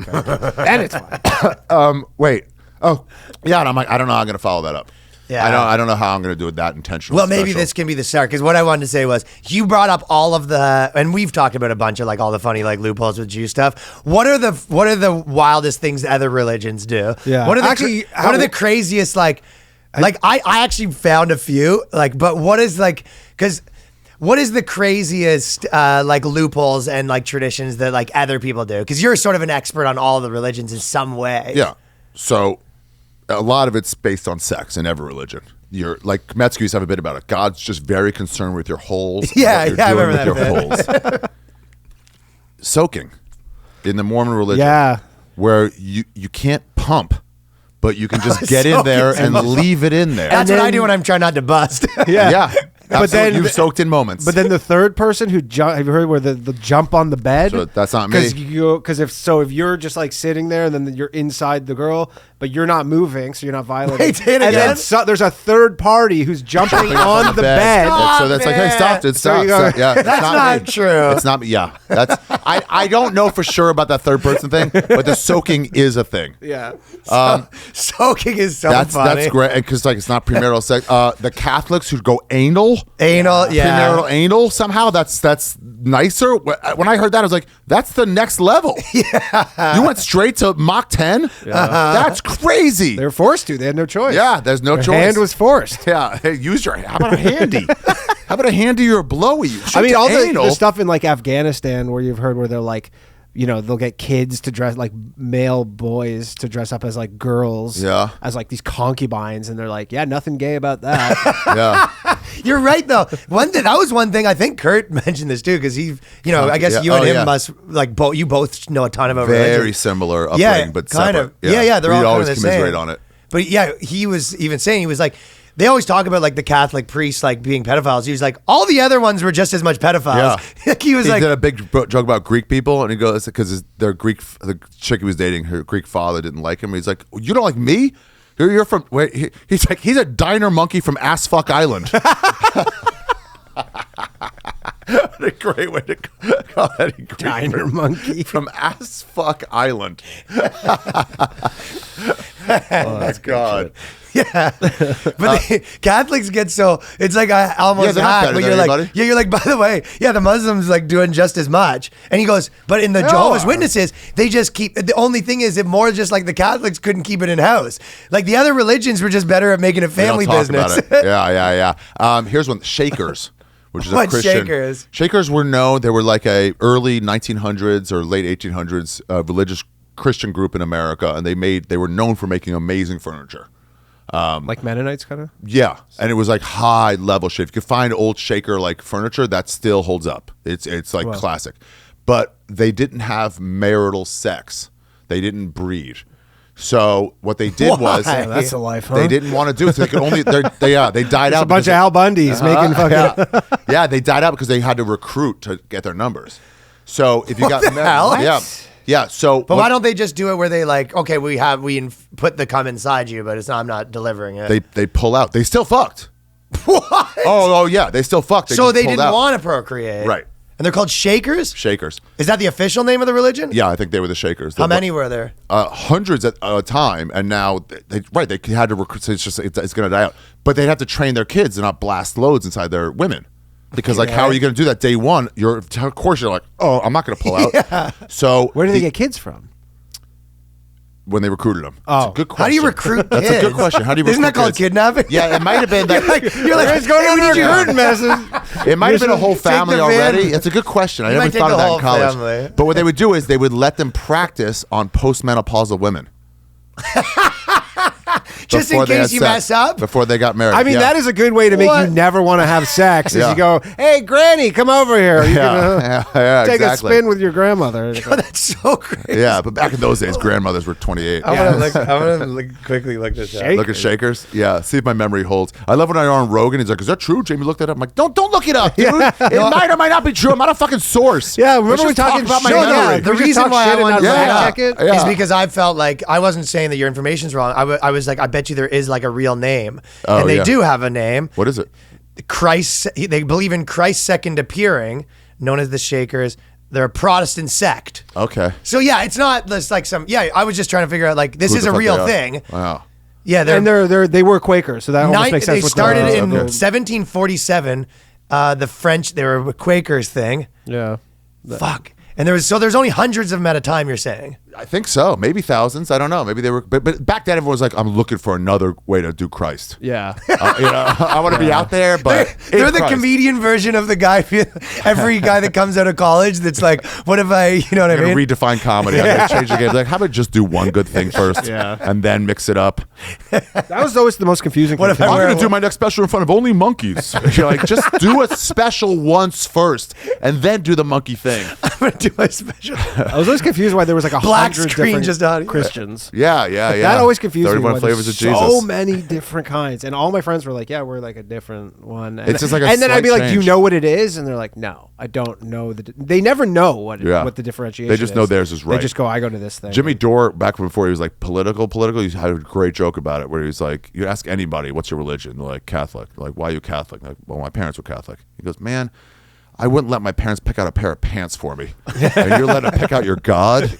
and it's fine. Wait. Oh, yeah. And I'm like, I don't know how I'm going to follow that up. Yeah. I don't know how I'm going to do it that intentional. Well, maybe special. this can be the start, because what I wanted to say was you brought up all of the, and we've talked about a bunch of like all the funny like loopholes with Jew stuff. What are the wildest things other religions do? Yeah. What are the Actually, what are the craziest like I actually found a few but what is like because. What is the craziest like loopholes and like traditions that like other people do? Because you're sort of an expert on all the religions in some way. Yeah. So a lot of it's based on sex in every religion. You're like Metzger used to have a bit about it. God's just very concerned with your holes. Yeah, what you're yeah, I doing remember with that your holes. Soaking in the Mormon religion. Yeah. Where you can't pump, but you can just get in Soak there it and in. leave it in there. That's what I then- do when I'm trying not to bust. Yeah. But then- you've soaked in moments. But then the third person who jump, have you heard where the jump on the bed? So that's not me. Because if you're just like sitting there and then you're inside the girl, but you're not moving, so you're not violating. Wait, say it and again? then there's a third party who's jumping on the bed. So that's like, hey, stop it. So Stop. you go- Stop. Yeah, it's That's not me. true. It's not me. Yeah. I don't know for sure about that third person thing, but the soaking is a thing. Yeah. Soaking is so That's funny. great because like it's not premarital sex. The Catholics who go anal, Yeah. premarital anal somehow that's nicer. When I heard that, I was like, that's the next level. Yeah, you went straight to Mach 10. That's crazy. They were forced to. They had no choice. Yeah, there's no Their choice. hand was forced. Yeah, hey, use your. How about a handy? How about a handy or a blowy? I mean, all anal. the stuff in like Afghanistan where you've heard where they're like, you know, they'll get kids to dress like male boys to dress up as like girls. Yeah. As like these concubines, and they're like, yeah, nothing gay about that. Yeah. You're right though. That was one thing I think Kurt mentioned this too because he, you know, I guess Yeah. you and Oh, him yeah. must like you both know a ton about Very religion. similar upbringing, Yeah, but kind separate. of. Yeah, they're we all kind always of the commiserate same. on it. But yeah, he was even saying, he was like, they always talk about like the Catholic priests like being pedophiles. He was like, all the other ones were just as much pedophiles. Yeah. Like, he was he like, did a big joke about Greek people, and he goes because their Greek, the chick he was dating, her Greek father didn't like him. He's like, you don't like me? You're from where? He's like, he's a diner monkey from Ass Fuck Island. What a great way to call that a Greek Diner monkey. from Ass Fuck Island. Oh God. yeah. But the Catholics get so, it's like I Yeah, almost they're not hack, better but than you're like, anybody. yeah, you're like, by the way, yeah, the Muslims like doing just as much. And he goes, but in the Jehovah's Witnesses, they just keep, the only thing is, it more just like the Catholics couldn't keep it in house. Like the other religions were just better at making it We don't family talk business. about it. Yeah. Here's one: Shakers, which is a What Christian. Shakers? Shakers were known. They were like a early 1900s or late 1800s religious Christian group in America, and they were known for making amazing furniture. Like Mennonites, kind of. Yeah, and it was like high level shit. If you could find old Shaker like furniture, that still holds up. It's like classic. But they didn't have marital sex. They didn't breed. So what they did was Why? That's a life, huh? they didn't want to do it. So they could only they died out. A bunch because of Al Bundys making fucking. yeah, they died out because they had to recruit to get their numbers. So if you got the hell? yeah. So But why don't they just do it where they like, okay, we put the cum inside you, but I'm not delivering it. they pull out? They still fucked. What? Oh yeah, they still fucked. so just they pulled didn't out. want to procreate. Right. And they're called Shakers? Shakers. Is that the official name of the religion? Yeah, I think they were the Shakers. How many were there? Hundreds at a time, and now they had to recruit. So it's going to die out. But they'd have to train their kids to not blast loads inside their women, because like, how are you going to do that day one? Of course you're like, oh, I'm not going to pull out. So Where do they get kids from? when they recruited them? Oh. It's a good question. How do you recruit That's kids? a good question. How do you recruit Isn't that called kids? kidnapping? Yeah, it might have been that. You're like, What's going on "Hey, we in need our you." curtain message? It might have been a whole Take family the van. already. It's a good question. I You never might take thought of the that in whole college. family. But what they would do is they would let them practice on postmenopausal women. Just in before they had case you sex, mess up? before they got married. I mean, Yeah. that is a good way to make What? you never want to have sex. Is Yeah. you go, hey, Granny, come over here. You Yeah, can yeah, take exactly. a spin with your grandmother. That's so crazy. Yeah, but back in those days, grandmothers were 28. I'm gonna quickly look this up. Look at Shakers. Yeah, see if my memory holds. I love when I on Rogan. He's like, "Is that true?" Jamie looked that up. I'm like, "Don't look it up, dude. It might or might not be true. I'm not a fucking source." Yeah, remember Let's we just talk talking about my shit? memory. Yeah, The we just reason talk why shit I and wanted not to fact Yeah. check it. Yeah. is because I felt like I wasn't saying that your information's wrong. I was like, I bet you there is like a real name, Oh, and they yeah. do have a name. What is it? Christ. They believe in Christ's second appearing, known as the Shakers. They're a Protestant sect. Okay. So yeah, it's not just like some. Yeah, I was just trying to figure out like this Who is the a fuck real they are. thing. Wow. Yeah, And they were Quakers, so that almost makes sense. They with started the, in okay. 1747. The French, they were a Quakers thing. Yeah. Fuck. And there's only hundreds of them at a time. You're saying? I think so. Maybe thousands. I don't know. Maybe they were. But back then, everyone was like, "I'm looking for another way to do Christ." Yeah. I want to be out there, but They're in the Christ. comedian version of the guy. Every guy that comes out of college, that's like, what if I? You know what I I'm gonna mean? redefine comedy. I'm gonna change the game. Like, how about just do one good thing first, and then mix it up? That was always the most confusing What thing. if I I'm wear gonna do my next special in front of only monkeys. You're like, just do a special once first, and then do the monkey thing. I'm gonna do my special. I was always confused why there was like a Black hundred screen different just audio. Christians. Yeah. That always confused me. 31 why flavors there's of Jesus. So many different kinds, and all my friends were like, "Yeah, we're like a different one." And It's just like a and then I'd be slight like, "Do you change. know what it is?" And they're like, "No, I don't know." They never know what Yeah. what the differentiation. They just is. know theirs is right. They just go, "I go to this thing." Jimmy Dore, back before he was like political, he had a great joke about it where he was like, you ask anybody, what's your religion? They're like, Catholic. They're like, why are you Catholic? Like, well, my parents were Catholic. He goes, man, I wouldn't let my parents pick out a pair of pants for me. And you're letting them pick out your God?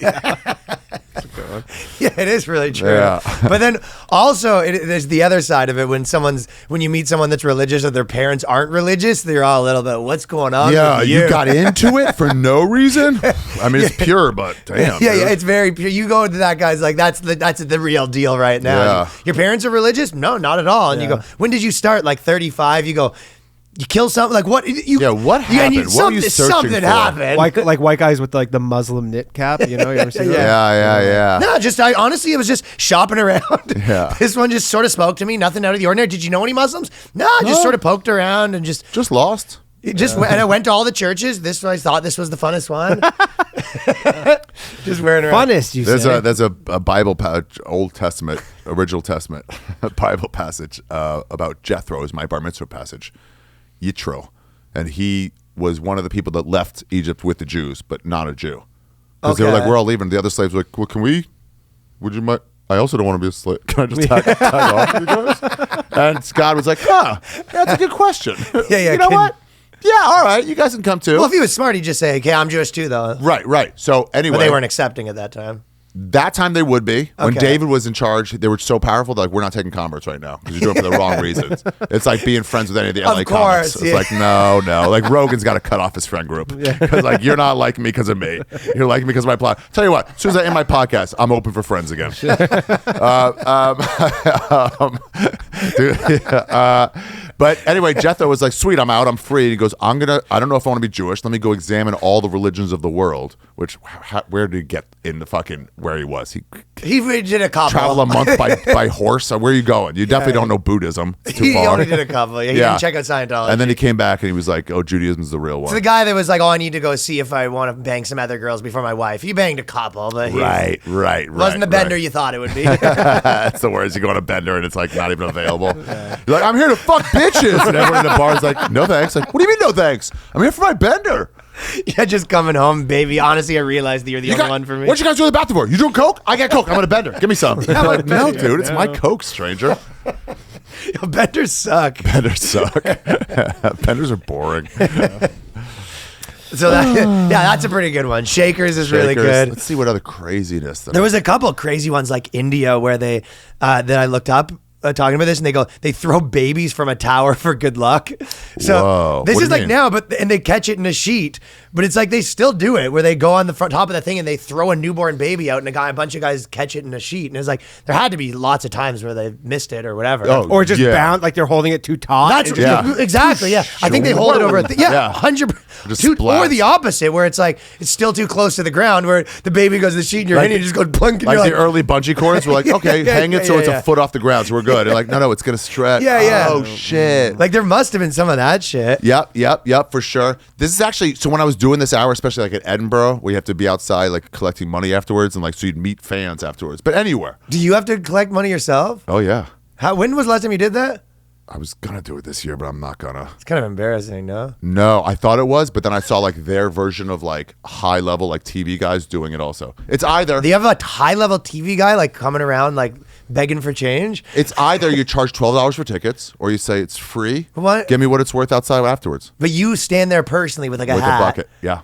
Yeah, it is really true. Yeah. But then also, there's the other side of it when you meet someone that's religious and their parents aren't religious, they're all a little bit, what's going on? Yeah, with you got into it for no reason? I mean, it's pure, but damn. Yeah, dude. yeah, it's very pure. You go to that guy's like, that's the real deal right now. Yeah. Your parents are religious? No, not at all. And you go, when did you start? Like 35? You go, you kill something? Like what? What happened? What were you searching something for? happened. Like white guys with like the Muslim knit cap, you know? You ever seen that? Yeah. No, honestly, it was just shopping around. Yeah. This one just sort of spoke to me, nothing out of the ordinary. Did you know any Muslims? No, I just sort of poked around and just lost. and I went to all the churches. I thought this was the funnest one. Just wearing around. Funnest, you say? There's a Bible Old Testament, original Testament Bible passage about Jethro is my bar mitzvah passage, Yitro, and he was one of the people that left Egypt with the Jews, but not a Jew, because they were like, we're all leaving. The other slaves were like, well, would you mind? I also don't want to be a slave. Can I just tag off with you guys? And God was like, that's a good question. Yeah. You know what? Yeah, all right. You guys can come too. Well, if he was smart, he'd just say, okay, I'm Jewish too, though. Right. So anyway. But they weren't accepting at that time. That time they would be. When Okay. David was in charge, they were so powerful, they're like, we're not taking converts right now because you're doing it for the wrong reasons. It's like being friends with any of the LA comics. It's yeah. like, no. Like Rogan's got to cut off his friend group. Because like, you're not liking me because of me. You're liking me because of my plot. Tell you what, as soon as I end my podcast, I'm open for friends again. But anyway, Jethro was like, sweet, I'm out, I'm free. He goes, I don't know if I want to be Jewish. Let me go examine all the religions of the world. Which, where did he get in the fucking, where he was? He did a couple. travel a month by horse. Where are you going? You definitely don't know Buddhism. It's too He far. only did a couple. Yeah, he didn't check out Scientology. And then he came back and he was like, oh, Judaism's the real one. So the guy that was like, oh, I need to go see if I want to bang some other girls before my wife. He banged a couple, but he Right. wasn't the bender you thought it would be. That's the worst. You go on a bender and it's like not even available. You're like, I'm here to fuck bitches. And everyone in the bar is like, no thanks. Like, what do you mean no thanks? I'm here for my bender. Yeah, just coming home, baby. Honestly, I realized that you're the only one for me. What you guys do in the bathroom for? You doing coke? I got coke. I'm on a bender. Give me some. I'm like, no, dude. It's my coke, stranger. Benders suck. Benders suck. Benders are boring. So that's a pretty good one. Shakers is really good. Let's see what other craziness. There was a couple crazy ones like India where they that I looked up talking about this, and they throw babies from a tower for good luck. So Whoa. this What is do you like mean? now, and they catch it in a sheet. But it's like they still do it where they go on the top of the thing and they throw a newborn baby out, and a bunch of guys catch it in a sheet. And it's like there had to be lots of times where they missed it or whatever. Oh, Or just yeah. bound, like they're holding it too taut. That's and just- Yeah. exactly. Yeah, I think they hold it over. Yeah. 100. Just Dude, or splats. the opposite, where it's like it's still too close to the ground, where the baby goes to the sheet and you're Like- hitting, you just go plunk, and Like you're the like, early bungee cords, we're like, okay, hang it so it's a foot off the ground, so we're good. They're like, no, it's gonna stretch. Yeah. Oh shit. like there must have been some of that shit. Yep, for sure. This is actually, so when I was doing this hour, especially like at Edinburgh, we have to be outside like collecting money afterwards, and like so you'd meet fans afterwards. But anywhere. Do you have to collect money yourself? Oh yeah. When was the last time you did that? I was gonna do it this year, but I'm not gonna. It's kind of embarrassing, no? No, I thought it was, but then I saw like their version of like high level like TV guys doing it also. It's either Do you have a high level TV guy like coming around like begging for change? it's either you charge $12 for tickets, or you say it's free. What? Give me what it's worth outside afterwards. But you stand there personally with like a With hat. a bucket. Yeah.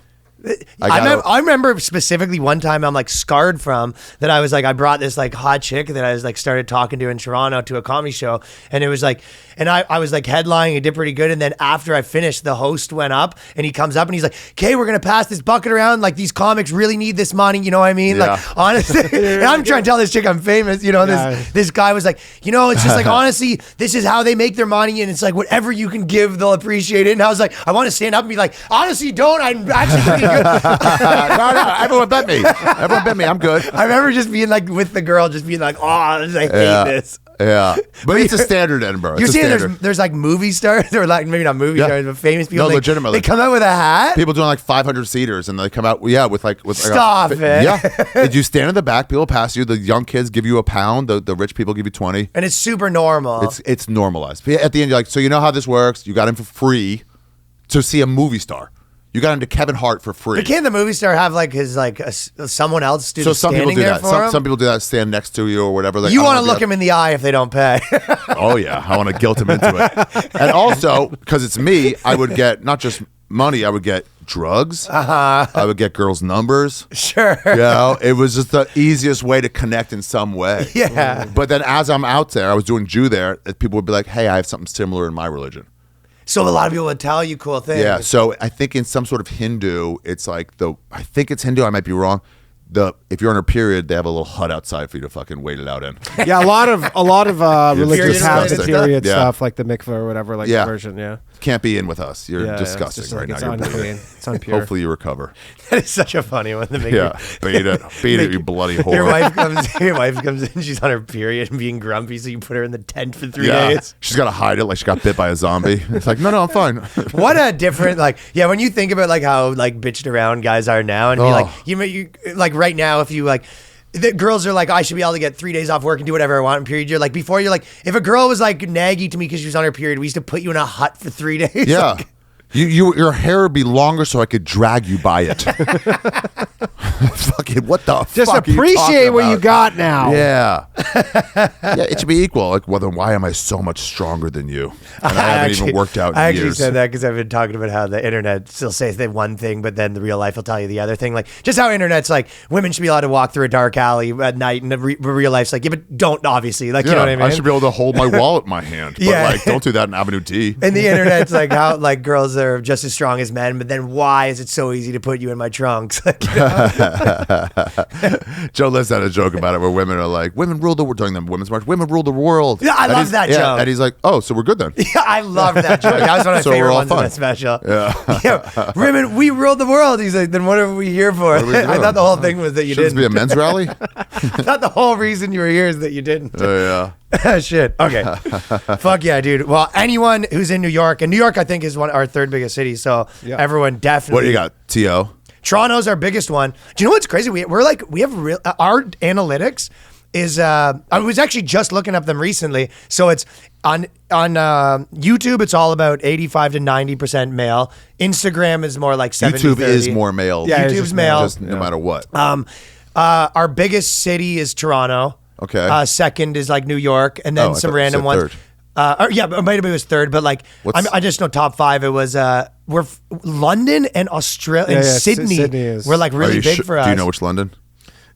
I remember specifically one time I'm like scarred from that. I was like, I brought this like hot chick that I was like started talking to in Toronto to a comedy show, and it was like, and I was like headlining, it did pretty good, and then after I finished, the host went up and he comes up and he's like, okay, we're gonna pass this bucket around, like these comics really need this money, you know what I mean? Yeah. Like honestly, and I'm trying to tell this chick I'm famous, you know, this guy was like, you know, it's just like honestly, this is how they make their money, and it's like whatever you can give, they'll appreciate it. And I was like, I want to stand up and be like, honestly, don't, I'm actually pretty good. No, everyone bet me. Everyone bet me. I'm good. I remember just being like with the girl, just being like, oh, I hate this. Yeah, but it's a standard Edinburgh. You're It's a saying standard. there's like movie stars, or like maybe not movie Yeah. stars, but famous people. No, they, legitimately. They come out with a hat. People doing like 500 seaters, and they come out, with like Stop it. Yeah, and you stand in the back. People pass you. The young kids give you £1. The rich people give you 20. And it's super normal. It's normalized. At the end, you're like, so you know how this works. You got in for free to see a movie star. You got into Kevin Hart for free. but can't the movie star have like his like someone else So some people standing do there that. for him? Some people do that. Stand next to you or whatever. Like, You I want to don't look him in the eye if they don't pay. Oh yeah, I want to guilt him into it. And also, because it's me, I would get not just money, I would get drugs. I would get girls' numbers. Sure. You know, it was just the easiest way to connect in some way. Yeah. But then as I'm out there, I was doing Jew there, people would be like, hey, I have something similar in my religion. So a lot of people would tell you cool things. Yeah. So I think in some sort of Hindu, it's like I think it's Hindu, I might be wrong. If you're on a period, they have a little hut outside for you to fucking wait it out in. Yeah, a lot of religious have the disgusting. period Yeah. stuff, like the mikveh or whatever, like Yeah. the version. Yeah. Can't be in with us. You're Yeah, disgusting it's just right like, now. it's You're unclean. bleeding. It's unpure. Hopefully you recover. That is such a funny one. Yeah. Beat it, you bloody whore. Your wife comes in, she's on her period and being grumpy, so you put her in the tent for 3 Yeah. days. She's got to hide it like she got bit by a zombie. It's like, no, I'm fine. What a different, like, yeah, when you think about like how like bitched around guys are now, and be like, you like right now, if you like, the girls are like, I should be able to get 3 days off work and do whatever I want in period. You're like, before you're like, if a girl was like naggy to me because she was on her period, we used to put you in a hut for 3 days. Yeah. Like, Your hair would be longer so I could drag you by it. Fucking what the Just fuck are you appreciate talking what you about? got now. Yeah. Yeah, it should be equal. Like, well, then why am I so much stronger than you? And I haven't even worked out in I actually years. said that because I've been talking about how the internet still says they one thing, but then the real life will tell you the other thing. Like, just how internet's like, women should be allowed to walk through a dark alley at night, and the real life's like, yeah, but don't, obviously. Like, Yeah, you know what I mean? I should be able to hold my wallet in my hand. But Yeah. like, don't do that in Avenue D. And the internet's like how like girls are just as strong as men, but then why is it so easy to put you in my trunks? Like, you know? Joe Liz had a joke about it where women are like, women rule the world during the Women's March. Women rule the world. Yeah, I And love he's- that yeah, joke. And he's like, oh, so we're good then. Yeah, I love that joke. That was one of my So we're favorite all ones in fine. that special. Yeah. Yeah, women, we ruled the world. He's like, then what are we here for? What are we I doing? thought the whole thing was that you Shouldn't this didn't. be a men's rally? I thought the whole reason you were here is that you didn't. Yeah. Shit. Okay. Fuck yeah, dude. Well, anyone who's in New York, and New York, I think, is our third biggest city. So Yeah. everyone definitely. What do you got? T.O.? Toronto's our biggest one. Do you know what's crazy? We have real our analytics is. I was actually just looking up them recently. So it's on YouTube. It's all about 85 to 90% male. Instagram is more like 70. YouTube is more male. Yeah, it's YouTube's just male. Just no matter what. Our biggest city is Toronto. Okay. Second is like New York, and then Oh, I some thought you random said ones. third. Yeah, but maybe it was third, but like I just know top five. It was London and Australia and Yeah, Sydney, Sydney is- were like Are really you big su- for us. Do you know which London?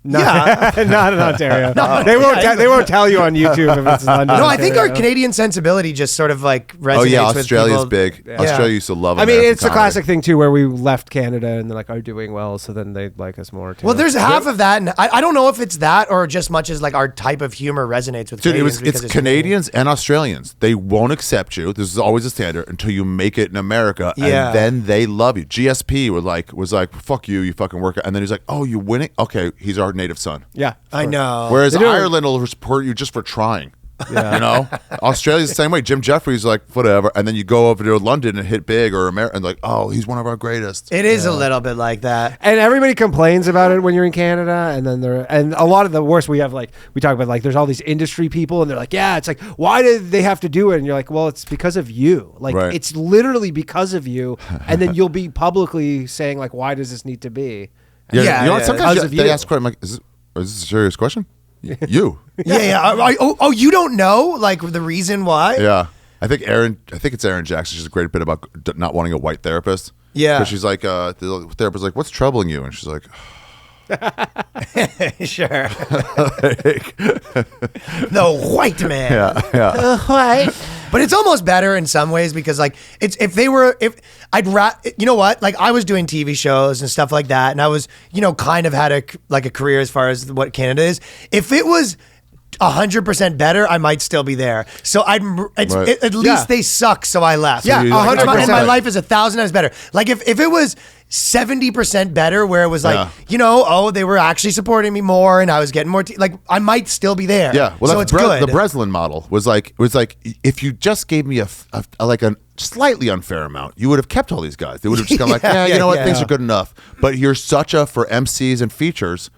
Yeah. Not in Ontario. They won't tell you on YouTube if it's London. No, I think our Ontario. Canadian sensibility just sort of like resonates Oh yeah, with Australia's people. big. Yeah. Australia used to love. I mean, American it's a comedy. classic thing too, where we left Canada and they're like, are doing well, so then they like us more too. Well, there's half of that, and I don't know if it's that or just much as like our type of humor resonates with Dude, Canadians because it's Canadians and Australians. They won't accept you. This is always a standard until you make it in America, Yeah. and then they love you. GSP was like, fuck you, you fucking work. And then he's like, oh, you winning? Okay, he's our native son. Yeah, I know. Whereas They do. Ireland will support you just for trying. Yeah. You know, Australia's the same way. Jim Jeffries like whatever, and then you go over to London and hit big or America, and like, oh, he's one of our greatest. It is a little bit like that. And everybody complains about it when you're in Canada, and then and a lot of the worst we have, like we talk about, like there's all these industry people, and they're like, yeah, it's like, why did they have to do it? And you're like, well, it's because of you. Like Right. it's literally because of you, and then you'll be publicly saying like, why does this need to be? Yeah, Yeah, you know what? yeah. Sometimes Because of they you. ask, I'm like, is this a serious question? You. Yeah. Oh, you don't know like the reason why? Yeah. I think it's Erin Jackson. She's a great bit about not wanting a white therapist. Yeah. Because she's like, the therapist's like, what's troubling you? And she's like, Sure. The white man. yeah. But it's almost better in some ways because like it's if you know what, like I was doing TV shows and stuff like that, and I was, you know, kind of had a career as far as what Canada is. If it was 100% better, I might still be there. So at least Yeah. they suck, so I left. Yeah, you- 100%. And my life is 1,000 times better. Like if it was 70% better, where it was like, Yeah. you know, oh, they were actually supporting me more, and I was getting more. Like I might still be there. Yeah. Well, so that's it's good. The Breslin model was like if you just gave me a slightly unfair amount, you would have kept all these guys. They would have just gone like, yeah, you know what, things are good enough. But you're such a for MCs and features.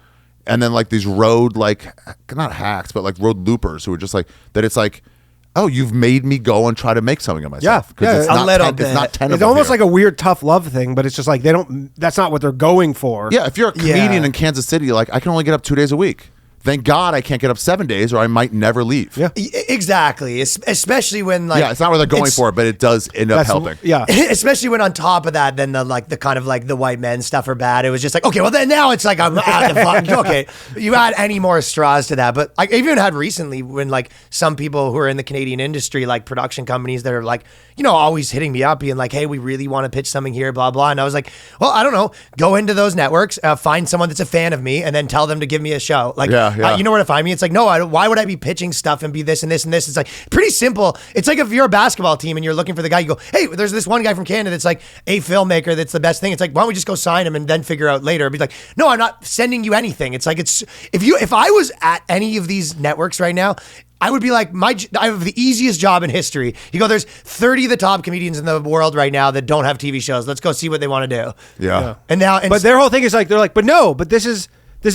And then like these road, like not hacks, but like road loopers who are just like that. It's like, oh, you've made me go and try to make something of myself. Yeah, it's a not little 10, bit. It's not 10 of It's them almost here. like a weird tough love thing, but it's just like that's not what they're going for. Yeah, if you're a comedian Yeah. in Kansas City, like I can only get up 2 days a week. thank God I can't get up 7 days or I might never leave. Yeah. Exactly. Especially when like Yeah, it's not where they're going for it, but it does end up helping. Yeah. Especially when on top of that, then the kind of like the white men stuff are bad. It was just like, okay, well then now it's like I'm out the fuck. Okay, you add any more straws to that. But I even had recently when like some people who are in the Canadian industry, like production companies that are like, you know, always hitting me up being like, hey, we really want to pitch something here, blah, blah. And I was like, well, I don't know. Go into those networks, find someone that's a fan of me and then tell them to give me a show. Like, you know where to find me? It's like, no, why would I be pitching stuff and be this and this and this? It's like pretty simple. It's like if you're a basketball team and you're looking for the guy, you go, hey, there's this one guy from Canada that's like a filmmaker that's the best thing. It's like, why don't we just go sign him and then figure out later? It'd be like, no, I'm not sending you anything. It's like, if I was at any of these networks right now, I would be like, I have the easiest job in history. You go, there's 30 of the top comedians in the world right now that don't have TV shows. Let's go see what they want to do. Yeah. But their whole thing is like, they're like, but this is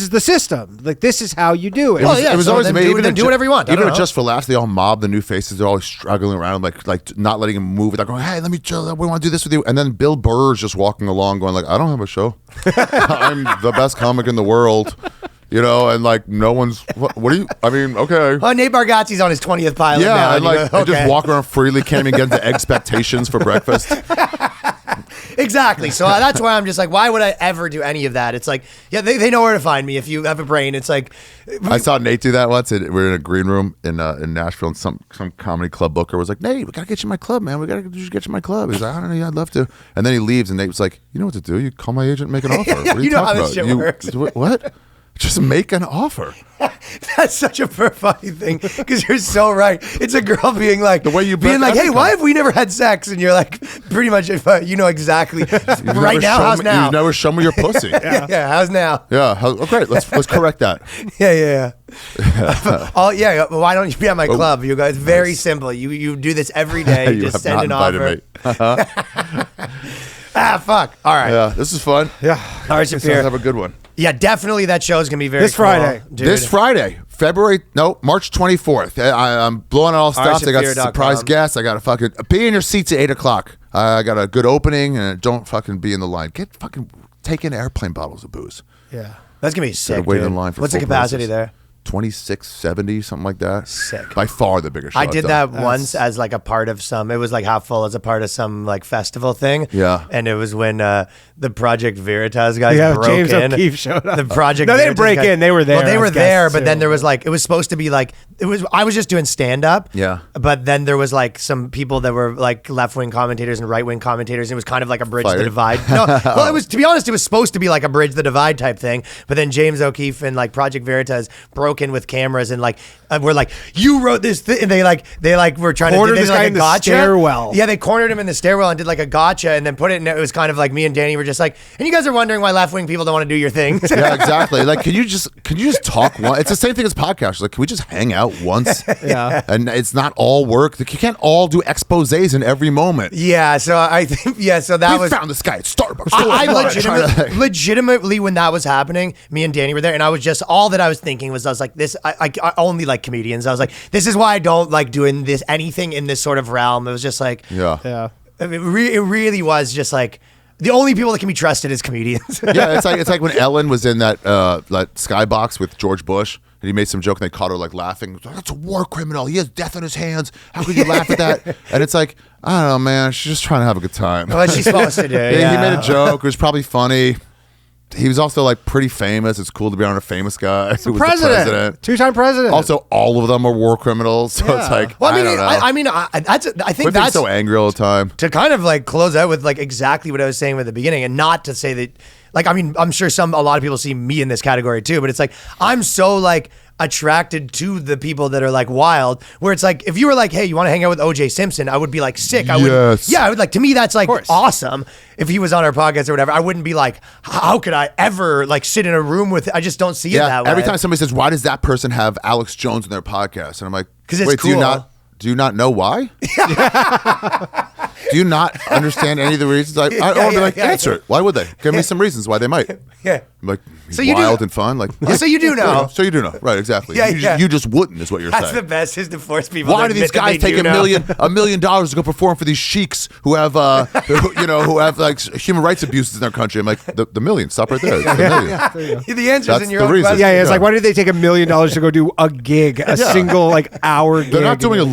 the system. Like, this is how you do it. It was always amazing. Do whatever you want. Even Just for Laughs, they all mob the new faces. They're always struggling around, like not letting them move. They're going, hey, let me chill. We want to do this with you. And then Bill Burr's just walking along going like, I don't have a show. I'm the best comic in the world. You know, and like no one's. What do you? I mean, okay. Oh, Nate Bargatze's on his 20th pilot now. Yeah, and like go, they just walk around freely, can't even get into expectations for breakfast. Exactly. So that's why I'm just like, why would I ever do any of that? It's like, yeah, they know where to find me if you have a brain. It's like, I saw Nate do that once. We were in a green room in Nashville, and some comedy club booker was like, Nate, we gotta get you in my club, man. We gotta get you in my club. He's like, I don't know, yeah, I'd love to. And then he leaves, and Nate was like, you know what to do? You call my agent, and make an offer. What are You know how talking this about? shit works. What? Just make an offer. That's such a funny thing because you're so right. It's a girl being like, the way you being like, hey, everything. why have we never had sex? And you're like, pretty much, you know exactly. Right now, how's now? You never show me your pussy. yeah, how's now? Yeah. Okay, let's correct that. Yeah. Why don't you be at my club? You guys, very simple. You do this every day. You just have send an not offer. invited me. Fuck. All right. Yeah, this is fun. Yeah. Ari Let's Shaffir. have a good one. Yeah, definitely that show is going to be very This Friday. cool, dude. This Friday, March 24th. I'm blowing out all stops. I got a surprise guests. I got to fucking be in your seats at 8 o'clock. I got a good opening, and don't fucking be in the line. Take in airplane bottles of booze. Yeah. That's going to be sick, Wait dude. in line for What's the full capacity prices. there? 2670, something like that. Sick. By far the biggest show I I've did done. that once as like a part of it was like half full as a part of some like festival thing. Yeah. And it was when the Project Veritas guys broke James in. O'Keefe showed up. The Project No, they didn't Veritas break guys- in. They were there Well, they were as there, guests, but then too. there was like, it was supposed to be like, I was just doing stand up. Yeah. But then there was like some people that were like left wing commentators and right wing commentators. And it was kind of like a bridge the Fired? divide. No, well, it was, to be honest, it was supposed to be like a bridge the divide type thing. But then James O'Keefe and like Project Veritas broke in with cameras and like, we're like, you wrote this thing. And they were trying Cornered to do this like guy a in the gotcha. stairwell. Yeah, they cornered him in the stairwell and did like a gotcha and then put it in. It was kind of like me and Danny were just like, and you guys are wondering why left wing people don't want to do your thing. Yeah, exactly. Like, can you just talk once? It's the same thing as podcasts. Like, can we just hang out once? Yeah. And it's not all work. Like, you can't all do exposés in every moment. Yeah, so I think so that We was found this guy at Starbucks. I legitimately when that was happening, me and Danny were there, and I was just all that I was thinking was I was like this. I only like comedians. I was like, this is why I don't like doing this anything in this sort of realm. It was just like Yeah. I mean, it really was just like the only people that can be trusted is comedians. Yeah, it's like when Ellen was in that skybox with George Bush, and he made some joke, and they caught her like laughing. That's a war criminal. He has death in his hands. How could you laugh at that? And it's like, I don't know, man. She's just trying to have a good time. What's she supposed to do? Yeah, he made a joke. It was probably funny. He was also like pretty famous. It's cool to be around a famous guy who was the president. Two-time president. Also, all of them are war criminals. So it's like, Well, I don't know. I think We've been that's so angry all the time. to kind of like close out with like exactly what I was saying at the beginning, and not to say that like I mean I'm sure a lot of people see me in this category too, but it's like I'm so like attracted to the people that are like wild, where it's like if you were like, hey, you want to hang out with OJ Simpson, I would be like sick. I would, Yes. yeah, I would like, to me that's like awesome if he was on our podcast or whatever. I wouldn't be like, how could I ever like sit in a room with, I just don't see it that way. Every time somebody says, why does that person have Alex Jones in their podcast? And I'm like, 'Cause it's wait, cool. do you not know why? Do you not understand any of the reasons? I would be like, answer it. Why would they? Give me some reasons why they might. Yeah. I'm like, So you do- wild and fun. Like, So you do know. So you do know. Right, exactly. Yeah, You just wouldn't, is what you're That's saying. the best, is to force people. Why to do these admit that guys they take do know. $1 million to go perform for these sheiks who have, who have like human rights abuses in their country? I'm like, the million. Stop right there. It's the million. The answer's That's in your the own reason. question. Yeah, it's like, why did they take $1 million to go do a gig, a single like hour gig? They're not doing a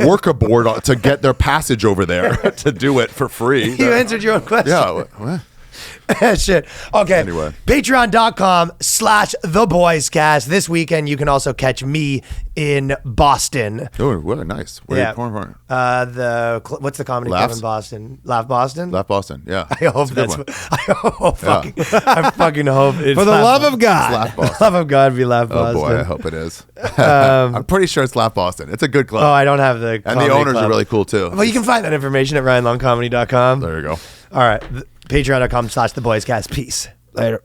work aboard to get their passage over there to do it for free. You answered your own question. Yeah. What? Shit. Okay. Anyway. Patreon.com/TheBoysCast. This weekend, you can also catch me in Boston. Oh, really nice. Where are you performing? What's the comedy Laughs? club in Boston? Laugh Boston? Laugh Boston. Yeah. I hope It's a that's good one. I fucking hope it's For the love of It's God. Laugh Boston. love of God be Laugh Oh Boston. boy, I hope it is. I'm pretty sure it's Laugh Boston. It's a good club. Oh, I don't have the and comedy the owners club. are really cool too. Well, you can find that information at RyanLongComedy.com. There you go. All right. Patreon.com/TheBoysCast. Peace. Later.